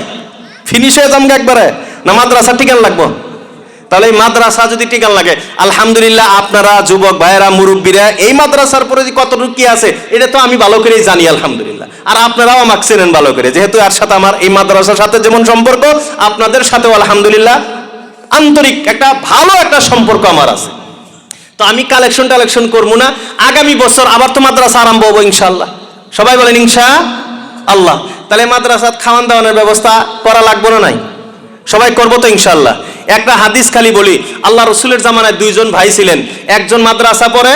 ফিনিশ হয়ে যাম একবারে, না মাদ্রাসা টিকান লাগবো? তাহলে এই মাদ্রাসা যদি টিকান লাগে, আলহামদুলিল্লাহ আপনারা যুবক ভাইয়েরা, মুরব্বীরা, এই মাদ্রাসার পরে কতটুকু কি আছে এটা তো আমি ভালো করেই জানি আলহামদুলিল্লাহ। আর আপনারাও আমাকে চেনেন ভালো করে, যেহেতু এর সাথে আমার এই মাদ্রাসার সাথে যেমন সম্পর্ক, আপনাদের সাথেও আলহামদুলিল্লাহ আন্তরিক একটা ভালো একটা সম্পর্ক আমার আছে। তো আমি কালেকশন করবো না, আগামী বছর আবার তো মাদ্রাসা আরম্ভ হবো ইনশাআল্লাহ। সবাই বলেন ইনশাআল্লাহ। তাহলে মাদ্রাসাত খাওয়ান দাওয়ানোর ব্যবস্থা করা লাগবে না? নাই? সবাই করবো তো ইনশাআল্লাহ। একটা হাদিস খালি বলি, আল্লাহ রসুলের জামানায় 2 জন ভাই ছিলেন, একজন মাদ্রাসা পড়ে,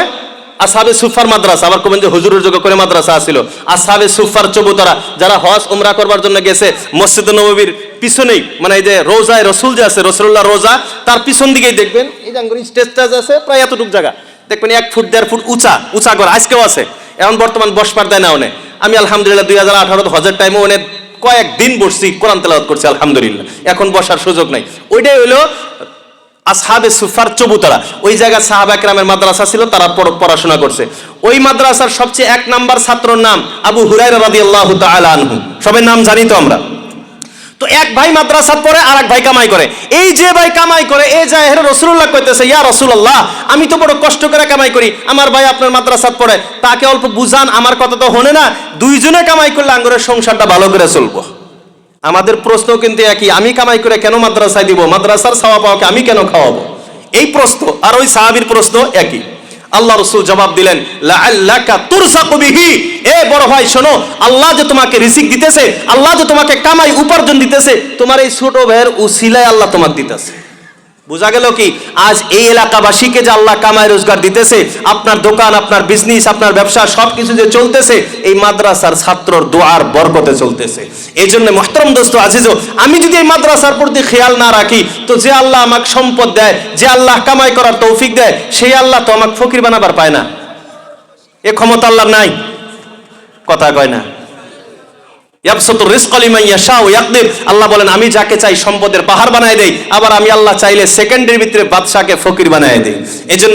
আসহাবে সুফার মাদ্রাসা, আবার কবেন যে হুজুরের যোগ্য করে মাদ্রাসা আসিল, আসহাবে সুফার চবুতরা, যারা হজ উমরা করবার জন্য গেছে, মসজিদ নববীর পিছনেই, মানে এই যে রোজায় রসুল যে আছে, রসুল্লাহ রোজা, তার পিছন দিকেই দেখবেন এই যে স্টেজটা আছে, প্রায় এতটুকু জায়গা দেখবেন, 1 ফুট 1.5 ফুট উঁচা ঘর, আজকেও আছে, এখন বর্তমান বসবার দেয় না ওনে। আমি আলহামদুলিল্লাহ 2018 হজের টাইমে ওনে কয়েকদিন বসছি, কোরআন তেলাওয়াত করছি আলহামদুলিল্লাহ, এখন বসার সুযোগ নাই। ওইটাই হইলো আসহাবে সুফার চবুতরা। ওই জায়গায় সাহাবা কেরামের মাদ্রাসা ছিল, তারা পড়াশোনা করছে। ওই মাদ্রাসার সবচেয়ে 1 নাম্বার ছাত্রর নাম আবু হুরায়রা রাদিয়াল্লাহু তাআলা আনহু, সবাই নাম জানি তো আমরা। তো এক ভাই মাদ্রাসা পড়ে, আর এক ভাই কামাই করে। এই যে ভাই কামাই করে, এই যায় রাসূলুল্লাহ কইতেছে, ইয়া রাসূলুল্লাহ, আমি তো বড় কষ্ট করে কামাই করি, আমার ভাই আপনার মাদ্রাসা পড়ে, তাকে অল্প বুঝান, আমার কথা তো হনে না, 2 জনে কামাই করলে আঙ্গুরের সংসারটা ভালো করে চলবো। আমাদের প্রশ্ন কিন্তু একই, আমি কামাই করে কেন মাদ্রাসায় দিব, মাদ্রাসার ছাওয়া পাওয়াকে আমি কেন খাওয়াবো? এই প্রশ্ন আর ওই সাহাবীর প্রশ্ন একই। আল্লাহ রাসূল জবাব দিলেন, লাআল্লাকা তুরসাকু বিহি, এ বড় ভাই শোনো, আল্লাহ যে তোমাকে রিজিক দিতেছে, আল্লাহ যে তোমাকে কামাই উপার্জন দিতেছে, তোমার এই ছোট ভাইয়ের উসিলায় আল্লাহ তোমাকে দিতেছে। বোঝা গেল কি? আজ এই এলাকাবাসীকে যে আল্লাহ কামাই রোজগার দিতেছে, আপনার দোকান, আপনার বিজনেস, আপনার ব্যবসা সবকিছু যে চলতেছে, এই মাদ্রাসার ছাত্রর দোয়ার বরকতে চলতেছে। এই জন্য মুহতারাম দোস্ত আজিজ, আমি যদি এই মাদ্রাসার প্রতি খেয়াল না রাখি, তো যে আল্লাহ আমাকে সম্পদ দেয়, যে আল্লাহ কামাই করার তৌফিক দেয়, সেই আল্লাহ তো আমাকে ফকির বানাবার পায় না। এ ক্ষমতা আল্লাহর নাই? কথা কয় না? ইয়াবসুতুর রিজকা লিমান ইয়াশা ওয়া ইয়াকদির, আল্লাহ বলেন আমি যাকে চাই সম্পদের পাহাড় বানায় দেই, আবার আমি আল্লাহ চাইলে সেকেন্ডের ভিতরে বাদশাকে ফকির বানায় দেই। এজন্য